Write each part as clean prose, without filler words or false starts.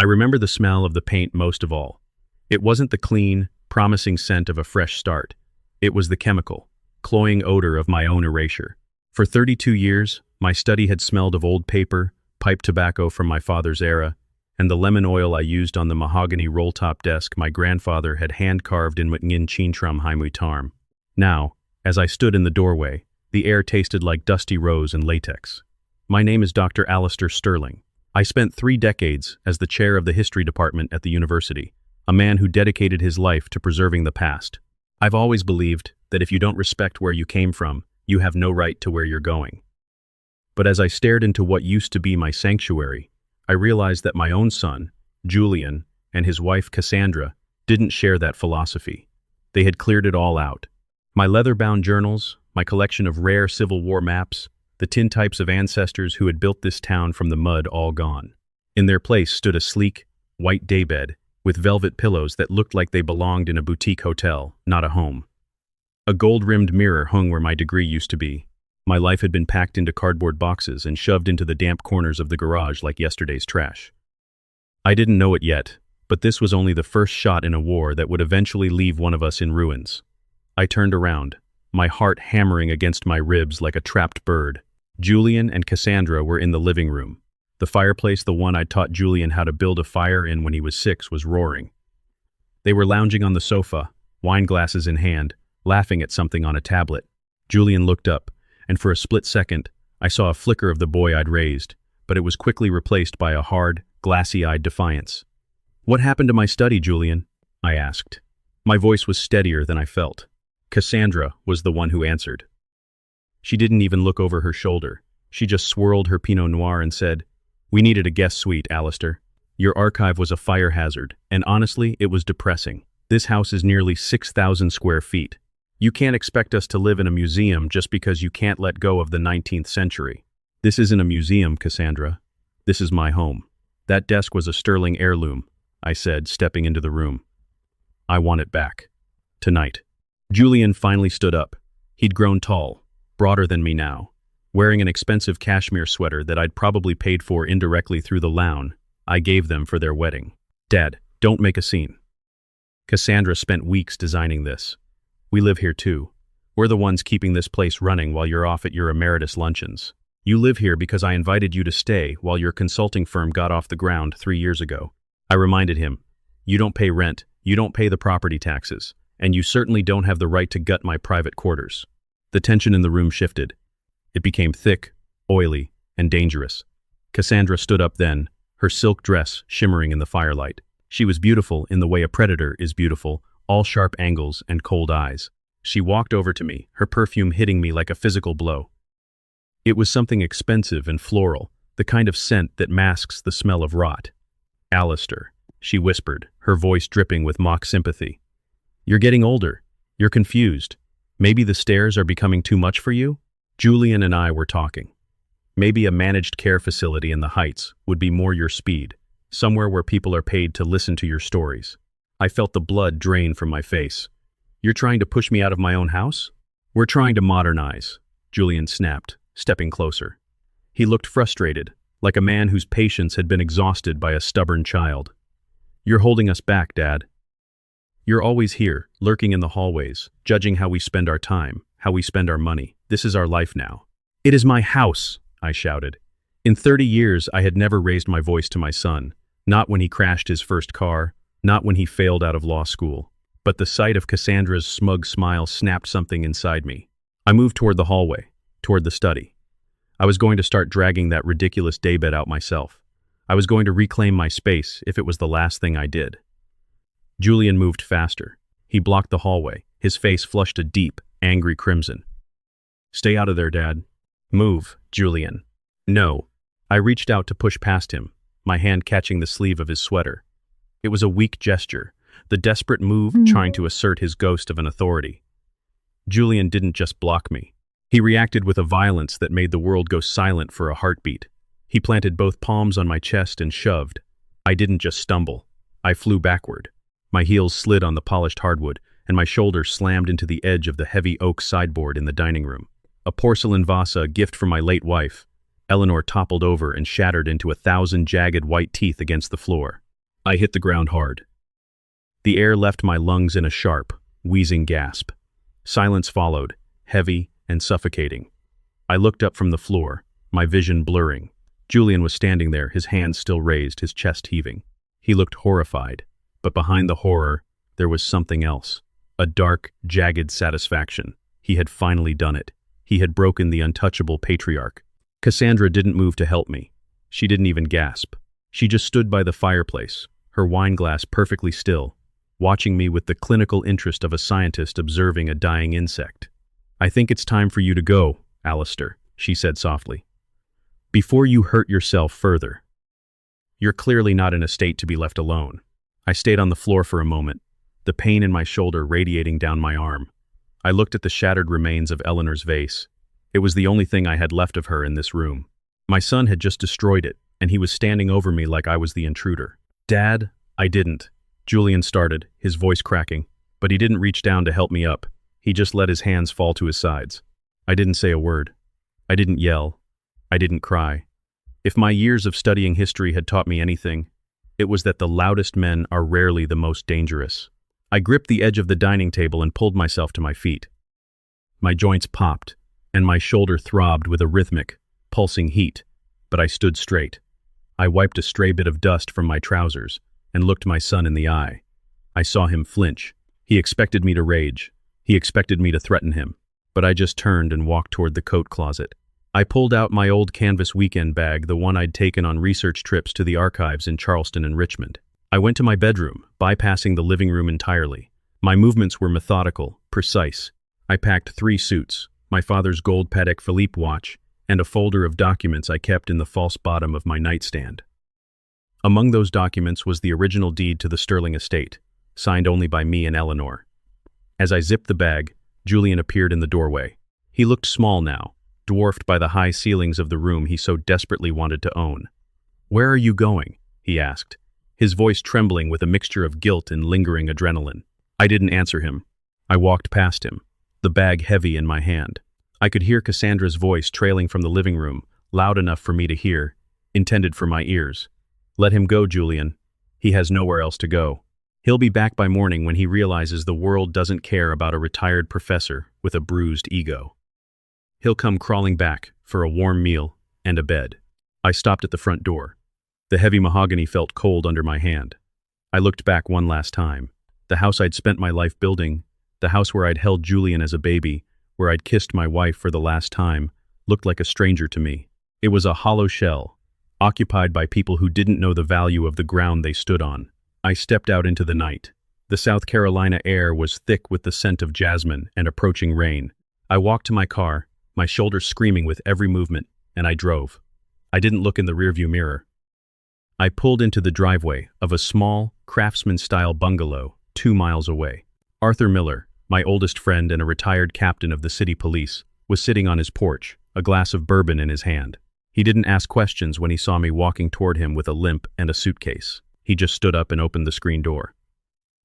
I remember the smell of the paint most of all. It wasn't the clean, promising scent of a fresh start. It was the chemical, cloying odor of my own erasure. For 32 years, my study had smelled of old paper, pipe tobacco from my father's era, and the lemon oil I used on the mahogany roll-top desk my grandfather had hand-carved in Mtngin Chintram Haimutarm. Now, as I stood in the doorway, the air tasted like dusty rose and latex. My name is Dr. Alistair Sterling. I spent 3 decades as the chair of the history department at the university, a man who dedicated his life to preserving the past. I've always believed that if you don't respect where you came from, you have no right to where you're going. But as I stared into what used to be my sanctuary, I realized that my own son, Julian, and his wife Cassandra didn't share that philosophy. They had cleared it all out. My leather-bound journals, my collection of rare Civil War maps, the tintypes of ancestors who had built this town from the mud all gone. In their place stood a sleek, white daybed with velvet pillows that looked like they belonged in a boutique hotel, not a home. A gold-rimmed mirror hung where my degree used to be. My life had been packed into cardboard boxes and shoved into the damp corners of the garage like yesterday's trash. I didn't know it yet, but this was only the first shot in a war that would eventually leave one of us in ruins. I turned around, my heart hammering against my ribs like a trapped bird. Julian and Cassandra were in the living room. The fireplace, the one I'd taught Julian how to build a fire in when he was 6, was roaring. They were lounging on the sofa, wine glasses in hand, laughing at something on a tablet. Julian looked up, and for a split second, I saw a flicker of the boy I'd raised, but it was quickly replaced by a hard, glassy-eyed defiance. "What happened to my study, Julian?" I asked. My voice was steadier than I felt. Cassandra was the one who answered. She didn't even look over her shoulder. She just swirled her Pinot Noir and said, "We needed a guest suite, Alistair. Your archive was a fire hazard, and honestly, it was depressing. This house is nearly 6,000 square feet. You can't expect us to live in a museum just because you can't let go of the 19th century. This isn't a museum, Cassandra. This is my home." "That desk was a sterling heirloom," I said, stepping into the room. "I want it back. Tonight." Julian finally stood up. He'd grown tall, broader than me now. Wearing an expensive cashmere sweater that I'd probably paid for indirectly through the loan I gave them for their wedding. "Dad, don't make a scene. Cassandra spent weeks designing this. We live here too. We're the ones keeping this place running while you're off at your emeritus luncheons. You live here because I invited you to stay while your consulting firm got off the ground 3 years ago." I reminded him, "You don't pay rent, you don't pay the property taxes, and you certainly don't have the right to gut my private quarters." The tension in the room shifted. It became thick, oily, and dangerous. Cassandra stood up then, her silk dress shimmering in the firelight. She was beautiful in the way a predator is beautiful, all sharp angles and cold eyes. She walked over to me, her perfume hitting me like a physical blow. It was something expensive and floral, the kind of scent that masks the smell of rot. "Alistair," she whispered, her voice dripping with mock sympathy. "You're getting older. You're confused. Maybe the stairs are becoming too much for you?" Julian and I were talking. Maybe a managed care facility in the Heights would be more your speed, somewhere where people are paid to listen to your stories. I felt the blood drain from my face. "You're trying to push me out of my own house?" "We're trying to modernize," Julian snapped, stepping closer. He looked frustrated, like a man whose patience had been exhausted by a stubborn child. "You're holding us back, Dad. You're always here, lurking in the hallways, judging how we spend our time, how we spend our money. This is our life now." "It is my house," I shouted. In 30 years, I had never raised my voice to my son, not when he crashed his first car, not when he failed out of law school. But the sight of Cassandra's smug smile snapped something inside me. I moved toward the hallway, toward the study. I was going to start dragging that ridiculous daybed out myself. I was going to reclaim my space if it was the last thing I did. Julian moved faster. He blocked the hallway, his face flushed a deep, angry crimson. "Stay out of there, Dad." "Move, Julian." "No." I reached out to push past him, my hand catching the sleeve of his sweater. It was a weak gesture, the desperate move trying to assert his ghost of an authority. Julian didn't just block me. He reacted with a violence that made the world go silent for a heartbeat. He planted both palms on my chest and shoved. I didn't just stumble. I flew backward. My heels slid on the polished hardwood, and my shoulders slammed into the edge of the heavy oak sideboard in the dining room. A porcelain vase, a gift from my late wife. Eleanor toppled over and shattered into 1,000 jagged white teeth against the floor. I hit the ground hard. The air left my lungs in a sharp, wheezing gasp. Silence followed, heavy and suffocating. I looked up from the floor, my vision blurring. Julian was standing there, his hands still raised, his chest heaving. He looked horrified, but behind the horror, there was something else. A dark, jagged satisfaction. He had finally done it. He had broken the untouchable patriarch. Cassandra didn't move to help me. She didn't even gasp. She just stood by the fireplace, her wine glass perfectly still, watching me with the clinical interest of a scientist observing a dying insect. "I think it's time for you to go, Alistair," she said softly. "Before you hurt yourself further. You're clearly not in a state to be left alone." I stayed on the floor for a moment, the pain in my shoulder radiating down my arm. I looked at the shattered remains of Eleanor's vase. It was the only thing I had left of her in this room. My son had just destroyed it, and he was standing over me like I was the intruder. "Dad, I didn't," Julian started, his voice cracking, but he didn't reach down to help me up. He just let his hands fall to his sides. I didn't say a word. I didn't yell. I didn't cry. If my years of studying history had taught me anything, it was that the loudest men are rarely the most dangerous. I gripped the edge of the dining table and pulled myself to my feet. My joints popped, and my shoulder throbbed with a rhythmic, pulsing heat, but I stood straight. I wiped a stray bit of dust from my trousers and looked my son in the eye. I saw him flinch. He expected me to rage. He expected me to threaten him. But I just turned and walked toward the coat closet. I pulled out my old canvas weekend bag, the one I'd taken on research trips to the archives in Charleston and Richmond. I went to my bedroom, bypassing the living room entirely. My movements were methodical, precise. I packed 3 suits, my father's gold Patek Philippe watch, and a folder of documents I kept in the false bottom of my nightstand. Among those documents was the original deed to the Sterling estate, signed only by me and Eleanor. As I zipped the bag, Julian appeared in the doorway. He looked small now, dwarfed by the high ceilings of the room he so desperately wanted to own. "Where are you going?" he asked, his voice trembling with a mixture of guilt and lingering adrenaline. I didn't answer him. I walked past him, the bag heavy in my hand. I could hear Cassandra's voice trailing from the living room, loud enough for me to hear, intended for my ears. "Let him go, Julian. He has nowhere else to go. He'll be back by morning when he realizes the world doesn't care about a retired professor with a bruised ego. He'll come crawling back for a warm meal and a bed." I stopped at the front door. The heavy mahogany felt cold under my hand. I looked back one last time. The house I'd spent my life building, the house where I'd held Julian as a baby, where I'd kissed my wife for the last time, looked like a stranger to me. It was a hollow shell, occupied by people who didn't know the value of the ground they stood on. I stepped out into the night. The South Carolina air was thick with the scent of jasmine and approaching rain. I walked to my car, my shoulders screaming with every movement, and I drove. I didn't look in the rearview mirror. I pulled into the driveway of a small, craftsman-style bungalow 2 miles away. Arthur Miller, my oldest friend and a retired captain of the city police, was sitting on his porch, a glass of bourbon in his hand. He didn't ask questions when he saw me walking toward him with a limp and a suitcase. He just stood up and opened the screen door.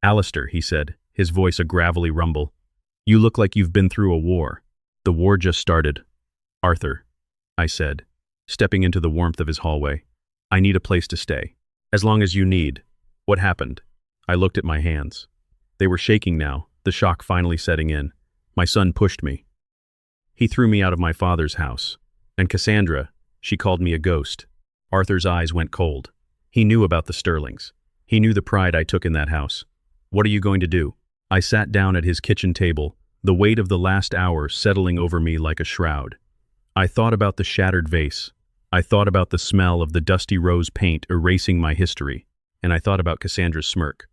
"Alistair," he said, his voice a gravelly rumble, "you look like you've been through a war." "The war just started." "Arthur," I said, stepping into the warmth of his hallway, "I need a place to stay." "As long as you need." "What happened?" I looked at my hands. They were shaking now, the shock finally setting in. My son pushed me. He threw me out of my father's house. And Cassandra, she called me a ghost. Arthur's eyes went cold. He knew about the Sterlings. He knew the pride I took in that house. "What are you going to do?" I sat down at his kitchen table, the weight of the last hour settling over me like a shroud. I thought about the shattered vase. I thought about the smell of the dusty rose paint erasing my history, and I thought about Cassandra's smirk.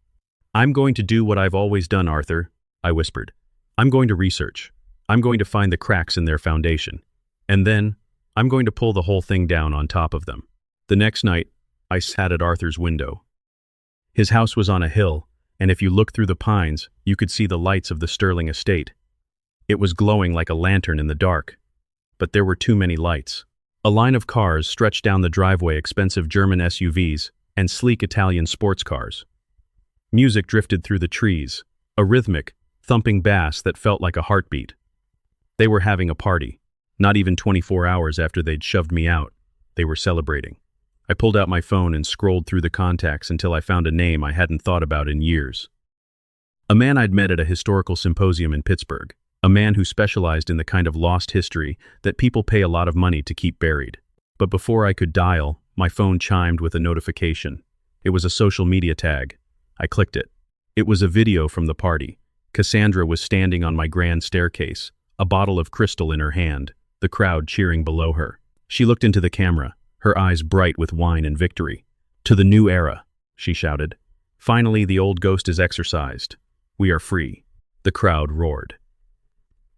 "I'm going to do what I've always done, Arthur," I whispered. "I'm going to research. I'm going to find the cracks in their foundation. And then, I'm going to pull the whole thing down on top of them." The next night, I sat at Arthur's window. His house was on a hill, and if you looked through the pines, you could see the lights of the Sterling estate. It was glowing like a lantern in the dark. But there were too many lights. A line of cars stretched down the driveway, expensive German SUVs and sleek Italian sports cars. Music drifted through the trees, a rhythmic, thumping bass that felt like a heartbeat. They were having a party. Not even 24 hours after they'd shoved me out, they were celebrating. I pulled out my phone and scrolled through the contacts until I found a name I hadn't thought about in years. A man I'd met at a historical symposium in Pittsburgh. A man who specialized in the kind of lost history that people pay a lot of money to keep buried. But before I could dial, my phone chimed with a notification. It was a social media tag. I clicked it. It was a video from the party. Cassandra was standing on my grand staircase, a bottle of crystal in her hand, the crowd cheering below her. She looked into the camera, her eyes bright with wine and victory. "To the new era," she shouted. "Finally, the old ghost is exorcised. We are free." The crowd roared.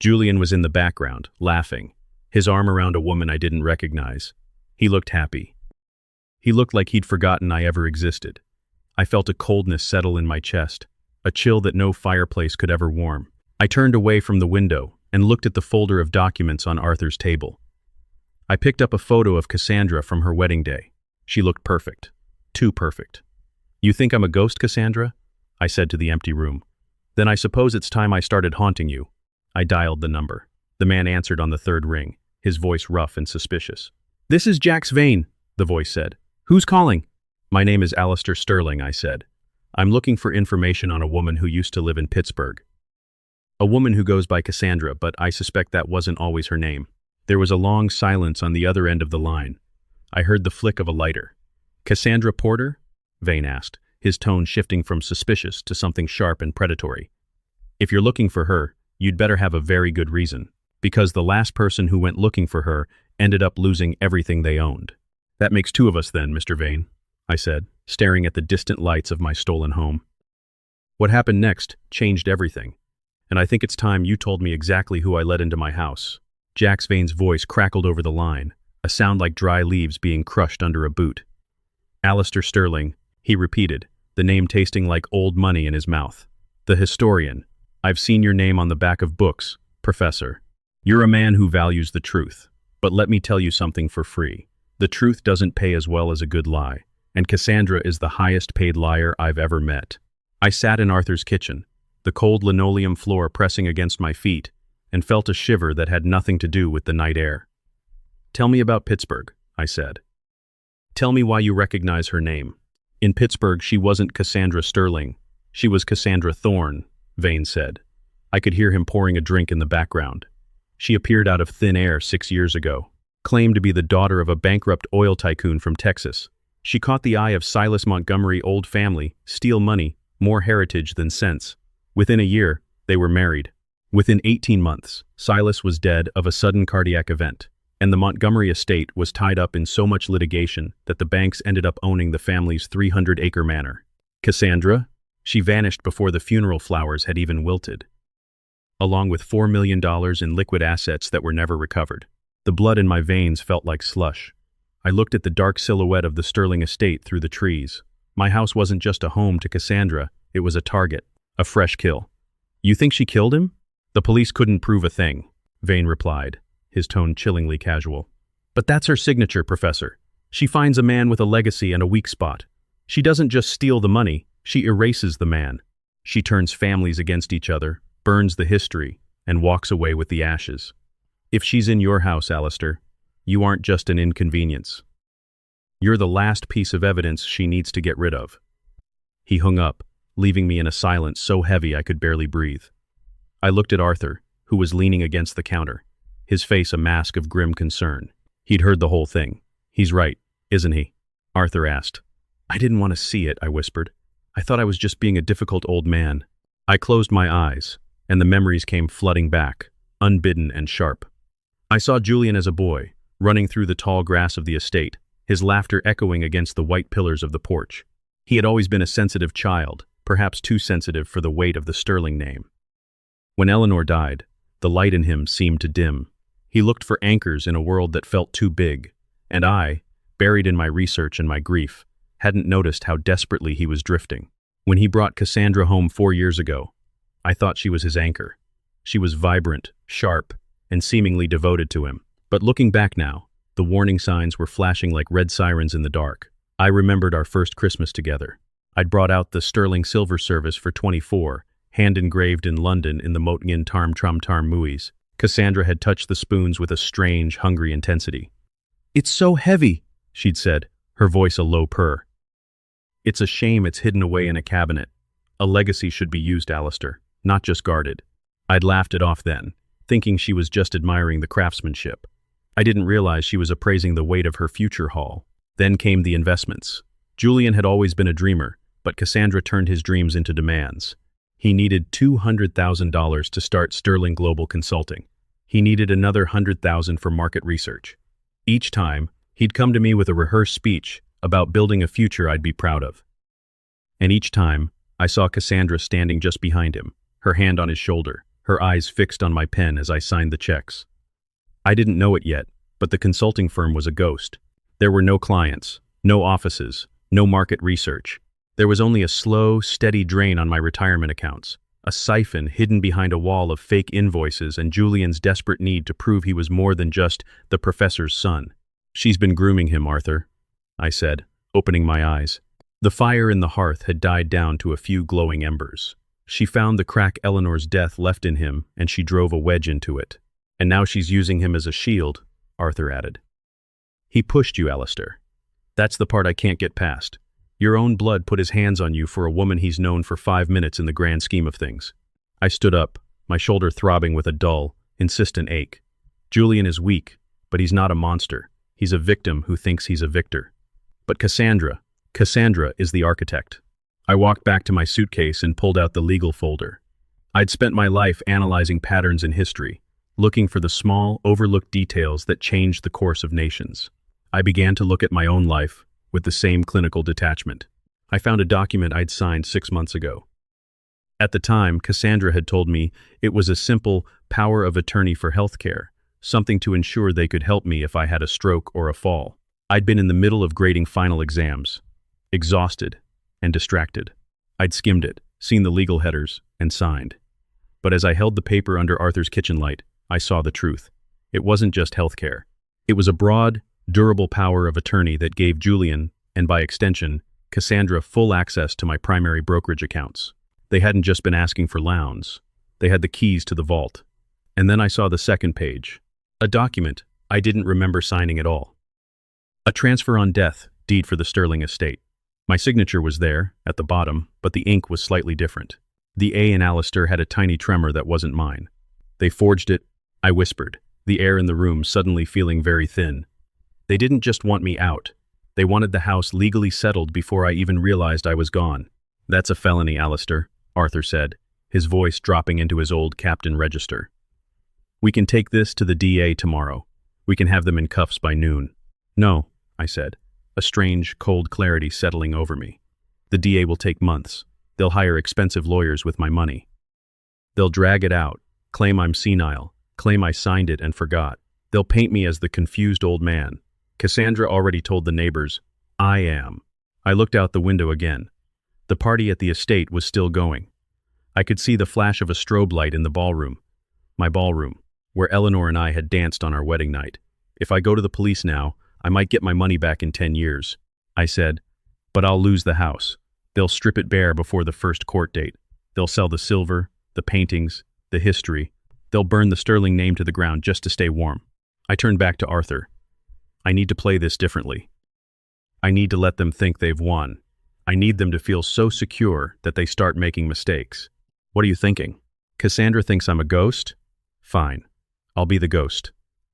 Julian was in the background, laughing, his arm around a woman I didn't recognize. He looked happy. He looked like he'd forgotten I ever existed. I felt a coldness settle in my chest, a chill that no fireplace could ever warm. I turned away from the window and looked at the folder of documents on Arthur's table. I picked up a photo of Cassandra from her wedding day. She looked perfect. Too perfect. "You think I'm a ghost, Cassandra?" I said to the empty room. "Then I suppose it's time I started haunting you." I dialed the number. The man answered on the third ring, his voice rough and suspicious. "This is Jax Vane," the voice said. "Who's calling?" "My name is Alistair Sterling," I said. "I'm looking for information on a woman who used to live in Pittsburgh. A woman who goes by Cassandra, but I suspect that wasn't always her name." There was a long silence on the other end of the line. I heard the flick of a lighter. "Cassandra Porter?" Vane asked, his tone shifting from suspicious to something sharp and predatory. "If you're looking for her, you'd better have a very good reason, because the last person who went looking for her ended up losing everything they owned." "That makes two of us then, Mr. Vane," I said, staring at the distant lights of my stolen home. "What happened next changed everything, and I think it's time you told me exactly who I let into my house." Jax Vane's voice crackled over the line, a sound like dry leaves being crushed under a boot. "Alistair Sterling," he repeated, the name tasting like old money in his mouth. "The historian. I've seen your name on the back of books, Professor. You're a man who values the truth. But let me tell you something for free. The truth doesn't pay as well as a good lie, and Cassandra is the highest paid liar I've ever met." I sat in Arthur's kitchen, the cold linoleum floor pressing against my feet, and felt a shiver that had nothing to do with the night air. "Tell me about Pittsburgh," I said. "Tell me why you recognize her name." "In Pittsburgh, she wasn't Cassandra Sterling. She was Cassandra Thorne," Vane said. I could hear him pouring a drink in the background. "She appeared out of thin air 6 years ago, claimed to be the daughter of a bankrupt oil tycoon from Texas. She caught the eye of Silas Montgomery old family, steal money, more heritage than sense. Within a year, they were married. Within 18 months, Silas was dead of a sudden cardiac event, and the Montgomery estate was tied up in so much litigation that the banks ended up owning the family's 300-acre manor. Cassandra? She vanished before the funeral flowers had even wilted, along with $4 million in liquid assets that were never recovered. The blood in my veins felt like slush. I looked at the dark silhouette of the Sterling estate through the trees. My house wasn't just a home to Cassandra, it was a target, a fresh kill. "You think she killed him?" "The police couldn't prove a thing," Vane replied, his tone chillingly casual. "But that's her signature, Professor. She finds a man with a legacy and a weak spot. She doesn't just steal the money, she erases the man. She turns families against each other, burns the history, and walks away with the ashes. If she's in your house, Alistair, you aren't just an inconvenience. You're the last piece of evidence she needs to get rid of." He hung up, leaving me in a silence so heavy I could barely breathe. I looked at Arthur, who was leaning against the counter, his face a mask of grim concern. He'd heard the whole thing. "He's right, isn't he?" Arthur asked. "I didn't want to see it," I whispered. "I thought I was just being a difficult old man." I closed my eyes, and the memories came flooding back, unbidden and sharp. I saw Julian as a boy, running through the tall grass of the estate, his laughter echoing against the white pillars of the porch. He had always been a sensitive child, perhaps too sensitive for the weight of the Sterling name. When Eleanor died, the light in him seemed to dim. He looked for anchors in a world that felt too big, and I, buried in my research and my grief, hadn't noticed how desperately he was drifting. When he brought Cassandra home 4 years ago, I thought she was his anchor. She was vibrant, sharp, and seemingly devoted to him. But looking back now, the warning signs were flashing like red sirens in the dark. I remembered our first Christmas together. I'd brought out the Sterling Silver Service for 24, hand-engraved in London in the Motngin Tarm Trum Tarm Muis. Cassandra had touched the spoons with a strange, hungry intensity. "It's so heavy," she'd said. her voice a low purr. It's a shame it's hidden away in a cabinet. A legacy should be used, Alistair, not just guarded. I'd laughed it off then, thinking she was just admiring the craftsmanship. I didn't realize she was appraising the weight of her future haul. Then came the investments. Julian had always been a dreamer, but Cassandra turned his dreams into demands. He needed $200,000 to start Sterling Global Consulting. He needed another $100,000 for market research. Each time, he'd come to me with a rehearsed speech about building a future I'd be proud of. And each time, I saw Cassandra standing just behind him, her hand on his shoulder, her eyes fixed on my pen as I signed the checks. I didn't know it yet, but the consulting firm was a ghost. There were no clients, no offices, no market research. There was only a slow, steady drain on my retirement accounts, a siphon hidden behind a wall of fake invoices and Julian's desperate need to prove he was more than just the professor's son. "She's been grooming him, Arthur," I said, opening my eyes. The fire in the hearth had died down to a few glowing embers. She found the crack Eleanor's death left in him, and she drove a wedge into it. "And now she's using him as a shield," Arthur added. "He pushed you, Alistair. That's the part I can't get past. Your own blood put his hands on you for a woman he's known for 5 minutes in the grand scheme of things." I stood up, my shoulder throbbing with a dull, insistent ache. Julian is weak, but he's not a monster. He's a victim who thinks he's a victor. But Cassandra is the architect. I walked back to my suitcase and pulled out the legal folder. I'd spent my life analyzing patterns in history, looking for the small, overlooked details that changed the course of nations. I began to look at my own life with the same clinical detachment. I found a document I'd signed 6 months ago. At the time, Cassandra had told me it was a simple power of attorney for healthcare, something to ensure they could help me if I had a stroke or a fall. I'd been in the middle of grading final exams, exhausted and distracted. I'd skimmed it, seen the legal headers, and signed. But as I held the paper under Arthur's kitchen light, I saw the truth. It wasn't just healthcare. It was a broad, durable power of attorney that gave Julian, and by extension, Cassandra, full access to my primary brokerage accounts. They hadn't just been asking for loans. They had the keys to the vault. And then I saw the second page. A document I didn't remember signing at all. A transfer on death deed for the Sterling estate. My signature was there, at the bottom, but the ink was slightly different. The A in Alistair had a tiny tremor that wasn't mine. "They forged it," I whispered, the air in the room suddenly feeling very thin. "They didn't just want me out. They wanted the house legally settled before I even realized I was gone." "That's a felony, Alistair," Arthur said, his voice dropping into his old captain register. "We can take this to the DA tomorrow. We can have them in cuffs by noon." "No," I said, a strange, cold clarity settling over me. "The DA will take months. They'll hire expensive lawyers with my money. They'll drag it out, claim I'm senile, claim I signed it and forgot. They'll paint me as the confused old man. Cassandra already told the neighbors, I am." I looked out the window again. The party at the estate was still going. I could see the flash of a strobe light in the ballroom. My ballroom, where Eleanor and I had danced on our wedding night. "If I go to the police now, I might get my money back in 10 years, I said. "But I'll lose the house. They'll strip it bare before the first court date. They'll sell the silver, the paintings, the history. They'll burn the Sterling name to the ground just to stay warm." I turned back to Arthur. "I need to play this differently. I need to let them think they've won. I need them to feel so secure that they start making mistakes." "What are you thinking?" "Cassandra thinks I'm a ghost? Fine. I'll be the ghost.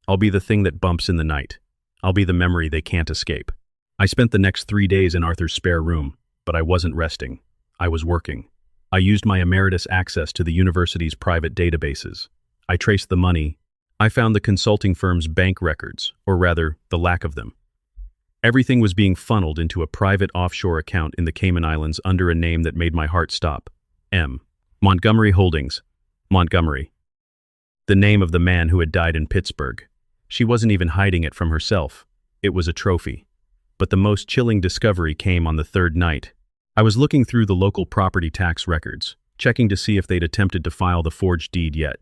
I'll be the thing that bumps in the night. I'll be the memory they can't escape." I spent the next 3 days in Arthur's spare room, but I wasn't resting. I was working. I used my emeritus access to the university's private databases. I traced the money. I found the consulting firm's bank records, or rather, the lack of them. Everything was being funneled into a private offshore account in the Cayman Islands under a name that made my heart stop. Montgomery Holdings. Montgomery. The name of the man who had died in Pittsburgh. She wasn't even hiding it from herself. It was a trophy. But the most chilling discovery came on the third night. I was looking through the local property tax records, checking to see if they'd attempted to file the forged deed yet.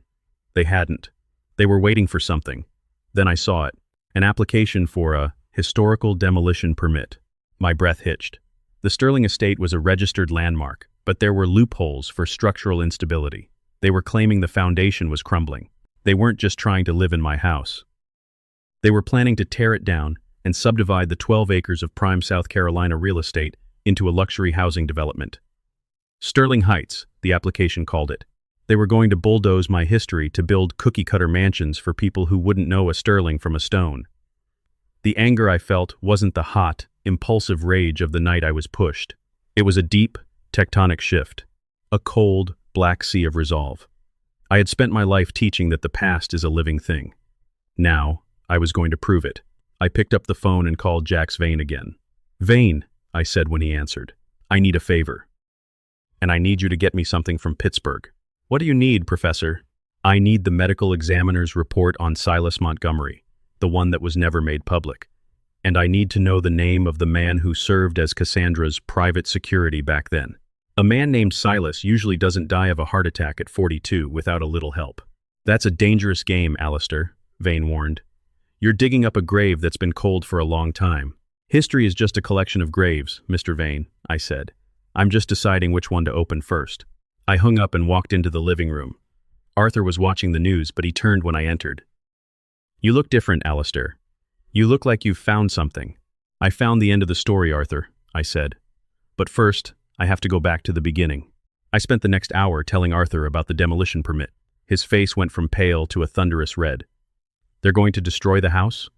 They hadn't. They were waiting for something. Then I saw it. An application for a historical demolition permit. My breath hitched. The Sterling estate was a registered landmark, but there were loopholes for structural instability. They were claiming the foundation was crumbling. They weren't just trying to live in my house. They were planning to tear it down and subdivide the 12 acres of prime South Carolina real estate into a luxury housing development. Sterling Heights, the application called it. They were going to bulldoze my history to build cookie-cutter mansions for people who wouldn't know a sterling from a stone. The anger I felt wasn't the hot, impulsive rage of the night I was pushed. It was a deep, tectonic shift, a cold, black sea of resolve. I had spent my life teaching that the past is a living thing. Now, I was going to prove it. I picked up the phone and called Jax Vane again. "Vane," I said when he answered, "I need a favor. And I need you to get me something from Pittsburgh." "What do you need, Professor?" "I need the medical examiner's report on Silas Montgomery, the one that was never made public. And I need to know the name of the man who served as Cassandra's private security back then. A man named Silas usually doesn't die of a heart attack at 42 without a little help." "That's a dangerous game, Alistair," Vane warned. "You're digging up a grave that's been cold for a long time." "History is just a collection of graves, Mr. Vane," I said. "I'm just deciding which one to open first." I hung up and walked into the living room. Arthur was watching the news, but he turned when I entered. "You look different, Alistair. You look like you've found something." "I found the end of the story, Arthur," I said. "But first, I have to go back to the beginning." I spent the next hour telling Arthur about the demolition permit. His face went from pale to a thunderous red. "They're going to destroy the house?"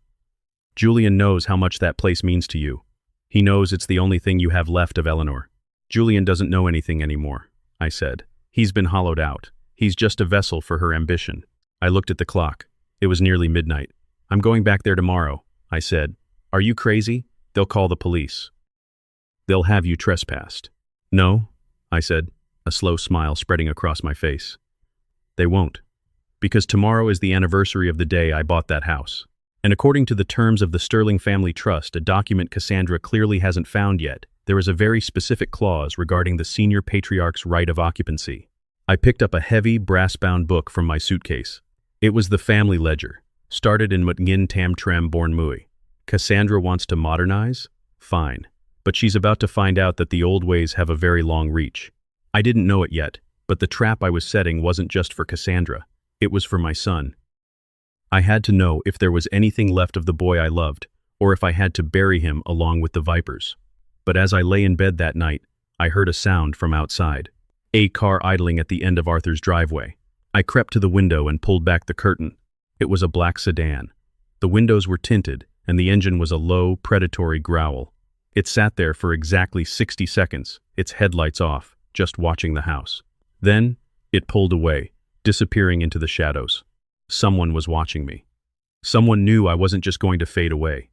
"Julian knows how much that place means to you. He knows it's the only thing you have left of Eleanor." "Julian doesn't know anything anymore," I said. "He's been hollowed out. He's just a vessel for her ambition." I looked at the clock. It was nearly midnight. "I'm going back there tomorrow," I said. "Are you crazy? They'll call the police. They'll have you trespassed." "No," I said, a slow smile spreading across my face. "They won't. Because tomorrow is the anniversary of the day I bought that house. And according to the terms of the Sterling Family Trust, a document Cassandra clearly hasn't found yet, there is a very specific clause regarding the senior patriarch's right of occupancy." I picked up a heavy, brass-bound book from my suitcase. It was the family ledger, started in Mutngin Tam Trem Born Mui. Cassandra wants to modernize? Fine. But she's about to find out that the old ways have a very long reach. I didn't know it yet, but the trap I was setting wasn't just for Cassandra. It was for my son. I had to know if there was anything left of the boy I loved, or if I had to bury him along with the vipers. But as I lay in bed that night, I heard a sound from outside. A car idling at the end of Arthur's driveway. I crept to the window and pulled back the curtain. It was a black sedan. The windows were tinted, and the engine was a low, predatory growl. It sat there for exactly 60 seconds, its headlights off, just watching the house. Then, it pulled away, disappearing into the shadows. Someone was watching me. Someone knew I wasn't just going to fade away.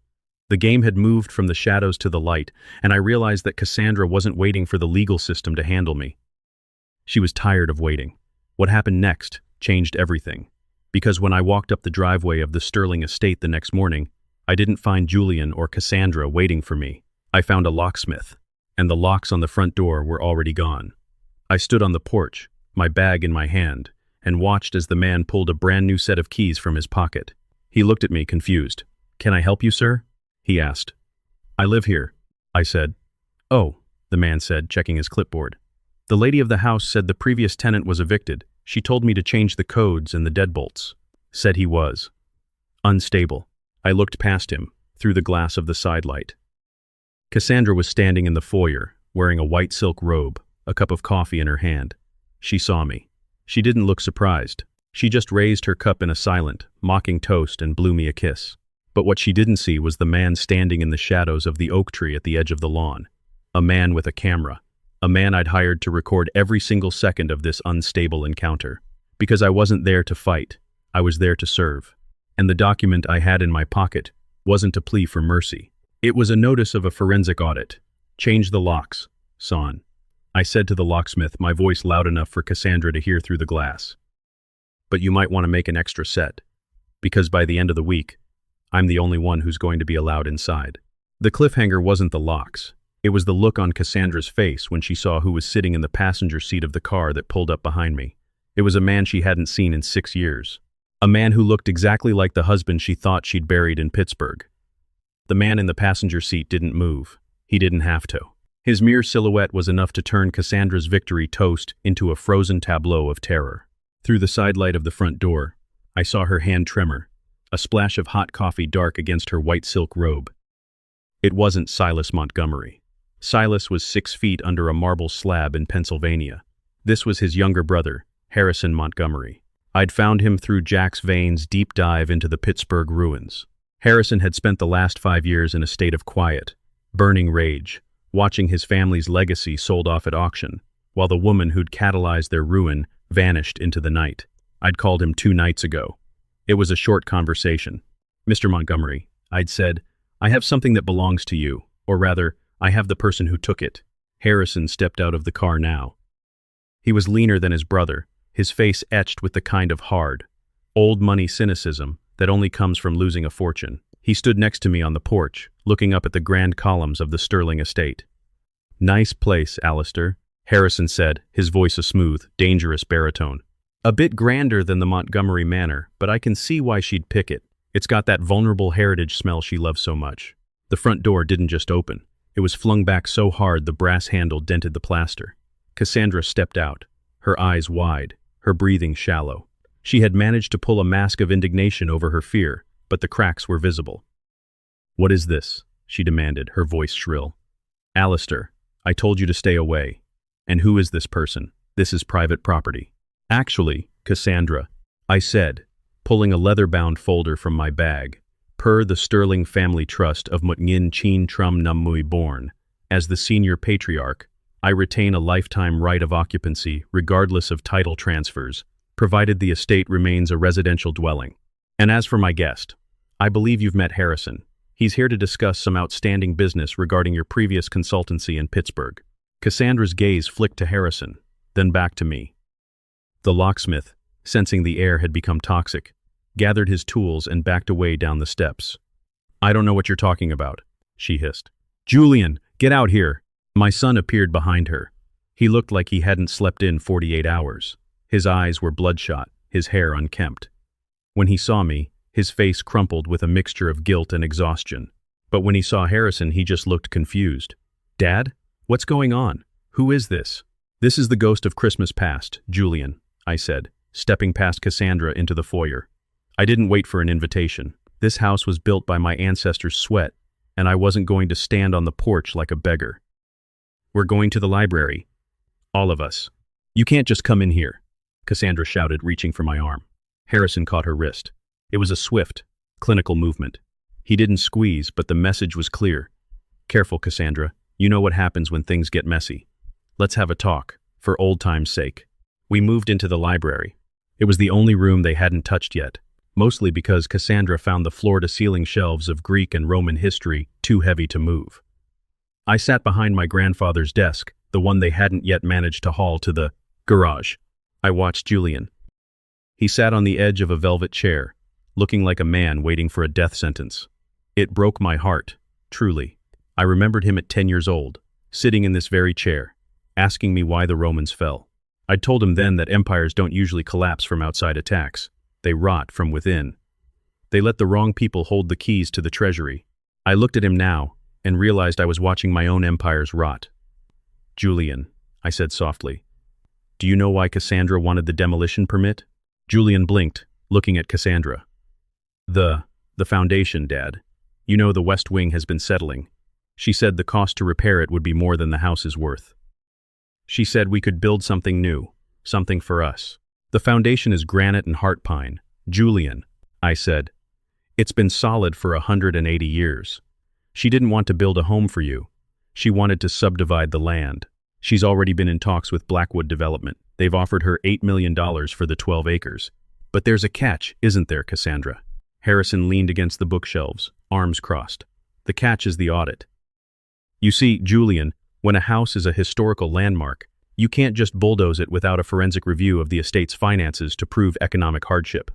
The game had moved from the shadows to the light, and I realized that Cassandra wasn't waiting for the legal system to handle me. She was tired of waiting. What happened next changed everything. Because when I walked up the driveway of the Sterling estate the next morning, I didn't find Julian or Cassandra waiting for me. I found a locksmith, and the locks on the front door were already gone. I stood on the porch, my bag in my hand, and watched as the man pulled a brand new set of keys from his pocket. He looked at me, confused. "Can I help you, sir?" he asked. "I live here," I said. "Oh," the man said, checking his clipboard. "The lady of the house said the previous tenant was evicted. She told me to change the codes and the deadbolts." Said he was. Unstable. I looked past him, through the glass of the side light. Cassandra was standing in the foyer, wearing a white silk robe, a cup of coffee in her hand. She saw me. She didn't look surprised. She just raised her cup in a silent, mocking toast and blew me a kiss. But what she didn't see was the man standing in the shadows of the oak tree at the edge of the lawn. A man with a camera. A man I'd hired to record every single second of this unstable encounter. Because I wasn't there to fight, I was there to serve. And the document I had in my pocket wasn't a plea for mercy. It was a notice of a forensic audit. "Change the locks, son," I said to the locksmith, my voice loud enough for Cassandra to hear through the glass. "But you might want to make an extra set, because by the end of the week, I'm the only one who's going to be allowed inside." The cliffhanger wasn't the locks. It was the look on Cassandra's face when she saw who was sitting in the passenger seat of the car that pulled up behind me. It was a man she hadn't seen in 6 years. A man who looked exactly like the husband she thought she'd buried in Pittsburgh. The man in the passenger seat didn't move. He didn't have to. His mere silhouette was enough to turn Cassandra's victory toast into a frozen tableau of terror. Through the side light of the front door, I saw her hand tremor, a splash of hot coffee dark against her white silk robe. It wasn't Silas Montgomery. Silas was 6 feet under a marble slab in Pennsylvania. This was his younger brother, Harrison Montgomery. I'd found him through Jack's Vane's deep dive into the Pittsburgh ruins. Harrison had spent the last 5 years in a state of quiet, burning rage, watching his family's legacy sold off at auction, while the woman who'd catalyzed their ruin vanished into the night. I'd called him 2 nights ago. It was a short conversation. "Mr. Montgomery," I'd said, "I have something that belongs to you, or rather, I have the person who took it." Harrison stepped out of the car now. He was leaner than his brother, his face etched with the kind of hard, old money cynicism that only comes from losing a fortune. He stood next to me on the porch, looking up at the grand columns of the Sterling estate. "Nice place, Alistair," Harrison said, his voice a smooth, dangerous baritone. "A bit grander than the Montgomery Manor, but I can see why she'd pick it. It's got that vulnerable heritage smell she loves so much." The front door didn't just open. It was flung back so hard the brass handle dented the plaster. Cassandra stepped out, her eyes wide, her breathing shallow. She had managed to pull a mask of indignation over her fear, but the cracks were visible. "What is this?" she demanded, her voice shrill. "Alistair, I told you to stay away. And who is this person? This is private property." "Actually, Cassandra," I said, pulling a leather-bound folder from my bag, "per the Sterling Family Trust of Mutngin Chin Trum Numui Born, as the senior patriarch, I retain a lifetime right of occupancy regardless of title transfers, provided the estate remains a residential dwelling. And as for my guest, I believe you've met Harrison. He's here to discuss some outstanding business regarding your previous consultancy in Pittsburgh." Cassandra's gaze flicked to Harrison, then back to me. The locksmith, sensing the air had become toxic, gathered his tools and backed away down the steps. "I don't know what you're talking about," she hissed. "Julian, get out here!" My son appeared behind her. He looked like he hadn't slept in 48 hours. His eyes were bloodshot, his hair unkempt. When he saw me, his face crumpled with a mixture of guilt and exhaustion. But when he saw Harrison, he just looked confused. "Dad? What's going on? Who is this?" "This is the ghost of Christmas past, Julian," I said, stepping past Cassandra into the foyer. "I didn't wait for an invitation. This house was built by my ancestors' sweat, and I wasn't going to stand on the porch like a beggar. We're going to the library. All of us. You can't just come in here," Cassandra shouted, reaching for my arm. Harrison caught her wrist. It was a swift, clinical movement. He didn't squeeze, but the message was clear. "Careful, Cassandra. You know what happens when things get messy. Let's have a talk, for old time's sake." We moved into the library. It was the only room they hadn't touched yet, mostly because Cassandra found the floor-to-ceiling shelves of Greek and Roman history too heavy to move. I sat behind my grandfather's desk, the one they hadn't yet managed to haul to the garage. I watched Julian. He sat on the edge of a velvet chair, looking like a man waiting for a death sentence. It broke my heart, truly. I remembered him at 10 years old, sitting in this very chair, asking me why the Romans fell. I'd told him then that empires don't usually collapse from outside attacks. They rot from within. They let the wrong people hold the keys to the treasury. I looked at him now and realized I was watching my own empires rot. "Julian," I said softly, "do you know why Cassandra wanted the demolition permit?" Julian blinked, looking at Cassandra. The foundation, Dad. You know the West Wing has been settling. She said the cost to repair it would be more than the house is worth. She said we could build something new, something for us. The foundation is granite and heart pine. Julian," I said. "It's been solid for 180 years. She didn't want to build a home for you. She wanted to subdivide the land. She's already been in talks with Blackwood Development. They've offered her $8 million for the 12 acres. But there's a catch, isn't there, Cassandra?" Harrison leaned against the bookshelves, arms crossed. "The catch is the audit. You see, Julian, when a house is a historical landmark, you can't just bulldoze it without a forensic review of the estate's finances to prove economic hardship.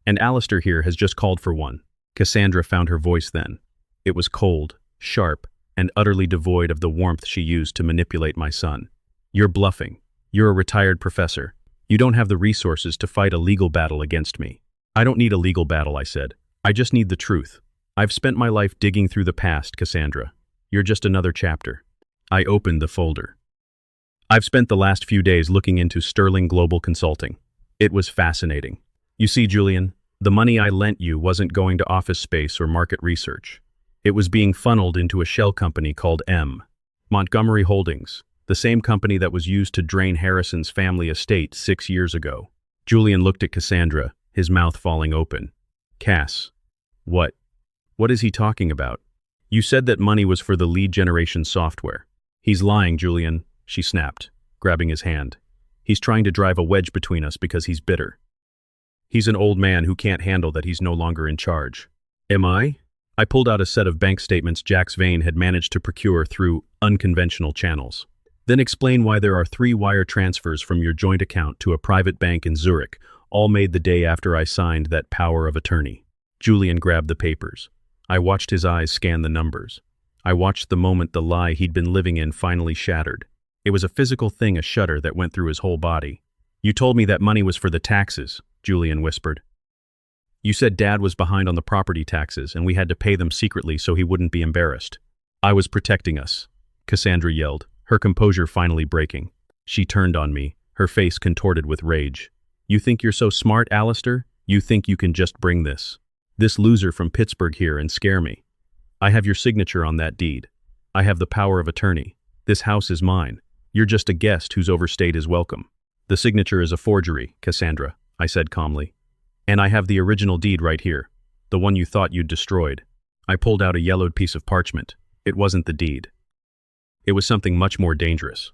And Alistair here has just called for one." Cassandra found her voice then. It was cold, sharp, and utterly devoid of the warmth she used to manipulate my son. "You're bluffing. You're a retired professor. You don't have the resources to fight a legal battle against me." "I don't need a legal battle," I said. "I just need the truth. I've spent my life digging through the past, Cassandra. You're just another chapter." I opened the folder. I've spent the last few days looking into Sterling Global Consulting. It was fascinating. You see, Julian, the money I lent you wasn't going to office space or market research. It was being funneled into a shell company called Montgomery Holdings, the same company that was used to drain Harrison's family estate 6 years ago. Julian looked at Cassandra, his mouth falling open. Cass. What? What is he talking about? You said that money was for the lead generation software. He's lying, Julian, she snapped, grabbing his hand. He's trying to drive a wedge between us because he's bitter. He's an old man who can't handle that he's no longer in charge. Am I? I pulled out a set of bank statements Jax Vane had managed to procure through unconventional channels. Then explain why there are 3 wire transfers from your joint account to a private bank in Zurich, all made the day after I signed that power of attorney. Julian grabbed the papers. I watched his eyes scan the numbers. I watched the moment the lie he'd been living in finally shattered. It was a physical thing, a shudder that went through his whole body. You told me that money was for the taxes, Julian whispered. You said Dad was behind on the property taxes and we had to pay them secretly so he wouldn't be embarrassed. I was protecting us, Cassandra yelled, her composure finally breaking. She turned on me, her face contorted with rage. You think you're so smart, Alistair? You think you can just bring this loser from Pittsburgh here and scare me? I have your signature on that deed. I have the power of attorney. This house is mine. You're just a guest who's overstayed his welcome. The signature is a forgery, Cassandra, I said calmly. And I have the original deed right here, the one you thought you'd destroyed. I pulled out a yellowed piece of parchment. It wasn't the deed. It was something much more dangerous.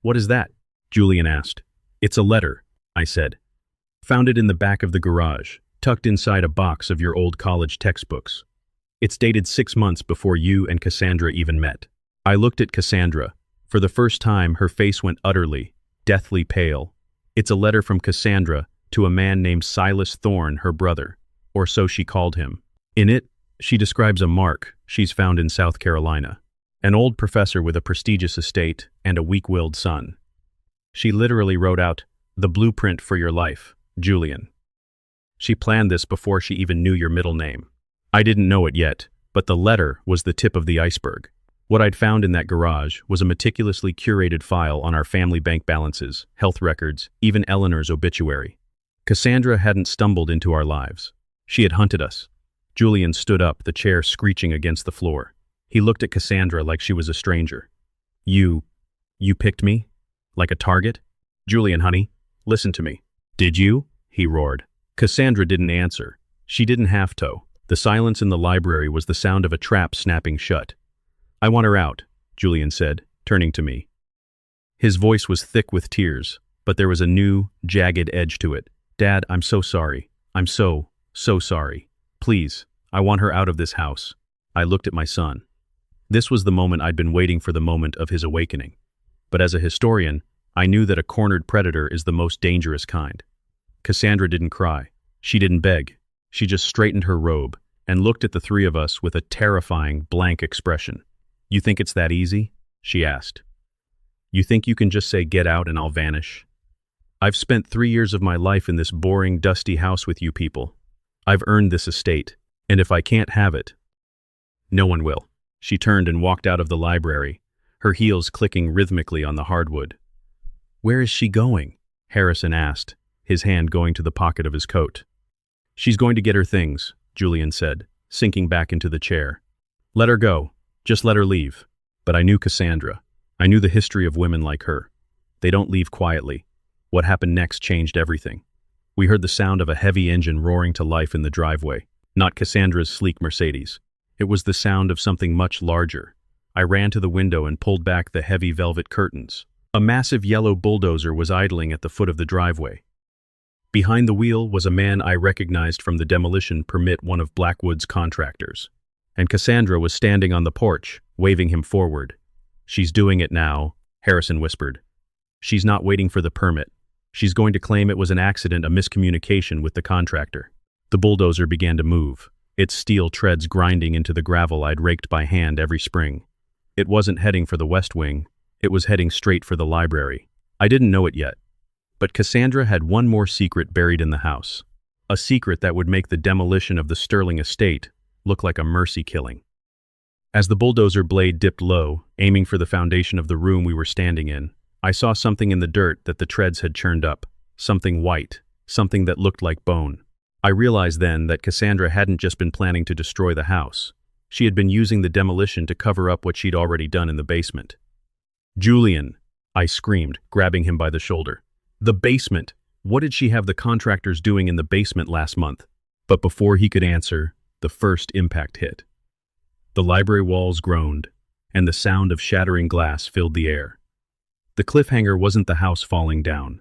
What is that? Julian asked. It's a letter, I said. Found it in the back of the garage, tucked inside a box of your old college textbooks. It's dated 6 months before you and Cassandra even met. I looked at Cassandra. For the first time, her face went utterly, deathly pale. It's a letter from Cassandra to a man named Silas Thorne, her brother, or so she called him. In it, she describes a mark she's found in South Carolina, an old professor with a prestigious estate and a weak-willed son. She literally wrote out, "The blueprint for your life, Julian." She planned this before she even knew your middle name. I didn't know it yet, but the letter was the tip of the iceberg. What I'd found in that garage was a meticulously curated file on our family bank balances, health records, even Eleanor's obituary. Cassandra hadn't stumbled into our lives. She had hunted us. Julian stood up, the chair screeching against the floor. He looked at Cassandra like she was a stranger. You picked me? Like a target? Julian, honey, listen to me. Did you? He roared. Cassandra didn't answer. She didn't have to. The silence in the library was the sound of a trap snapping shut. I want her out, Julian said, turning to me. His voice was thick with tears, but there was a new, jagged edge to it. Dad, I'm so sorry. I'm so sorry. Please, I want her out of this house. I looked at my son. This was the moment I'd been waiting for, the moment of his awakening. But as a historian, I knew that a cornered predator is the most dangerous kind. Cassandra didn't cry. She didn't beg. She just straightened her robe and looked at the 3 of us with a terrifying, blank expression. You think it's that easy? She asked. You think you can just say get out and I'll vanish? I've spent 3 years of my life in this boring, dusty house with you people. I've earned this estate, and if I can't have it, no one will. She turned and walked out of the library, her heels clicking rhythmically on the hardwood. Where is she going? Harrison asked, his hand going to the pocket of his coat. She's going to get her things, Julian said, sinking back into the chair. Let her go. Just let her leave. But I knew Cassandra. I knew the history of women like her. They don't leave quietly. What happened next changed everything. We heard the sound of a heavy engine roaring to life in the driveway, not Cassandra's sleek Mercedes. It was the sound of something much larger. I ran to the window and pulled back the heavy velvet curtains. A massive yellow bulldozer was idling at the foot of the driveway. Behind the wheel was a man I recognized from the demolition permit, one of Blackwood's contractors. And Cassandra was standing on the porch, waving him forward. She's doing it now, Harrison whispered. She's not waiting for the permit. She's going to claim it was an accident, a miscommunication with the contractor. The bulldozer began to move, its steel treads grinding into the gravel I'd raked by hand every spring. It wasn't heading for the West Wing. It was heading straight for the library. I didn't know it yet. But Cassandra had one more secret buried in the house. A secret that would make the demolition of the Sterling estate look like a mercy killing. As the bulldozer blade dipped low, aiming for the foundation of the room we were standing in, I saw something in the dirt that the treads had churned up. Something white. Something that looked like bone. I realized then that Cassandra hadn't just been planning to destroy the house. She had been using the demolition to cover up what she'd already done in the basement. "Julian," I screamed, grabbing him by the shoulder. "The basement! What did she have the contractors doing in the basement last month?" But before he could answer, the first impact hit. The library walls groaned, and the sound of shattering glass filled the air. The cliffhanger wasn't the house falling down.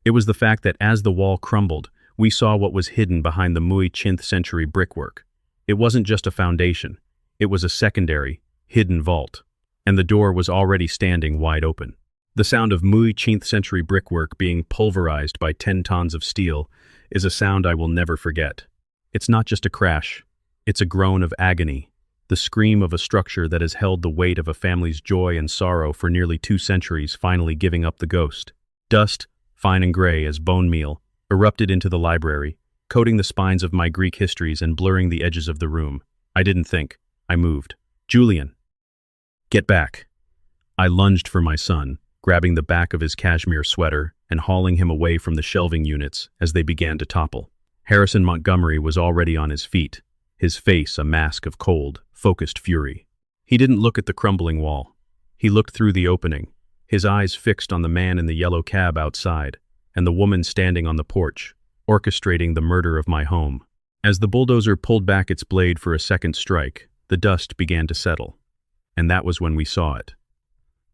It was the fact that as the wall crumbled, we saw what was hidden behind the 19th century brickwork. It wasn't just a foundation. It was a secondary, hidden vault. And the door was already standing wide open. The sound of 19th century brickwork being pulverized by 10 tons of steel is a sound I will never forget. It's not just a crash. It's a groan of agony, the scream of a structure that has held the weight of a family's joy and sorrow for nearly 2 centuries finally giving up the ghost. Dust, fine and gray as bone meal, erupted into the library, coating the spines of my Greek histories and blurring the edges of the room. I didn't think. I moved. "Julian, get back." I lunged for my son, grabbing the back of his cashmere sweater and hauling him away from the shelving units as they began to topple. Harrison Montgomery was already on his feet, his face a mask of cold, focused fury. He didn't look at the crumbling wall. He looked through the opening, his eyes fixed on the man in the yellow cab outside and the woman standing on the porch, orchestrating the murder of my home. As the bulldozer pulled back its blade for a second strike, the dust began to settle. And that was when we saw it.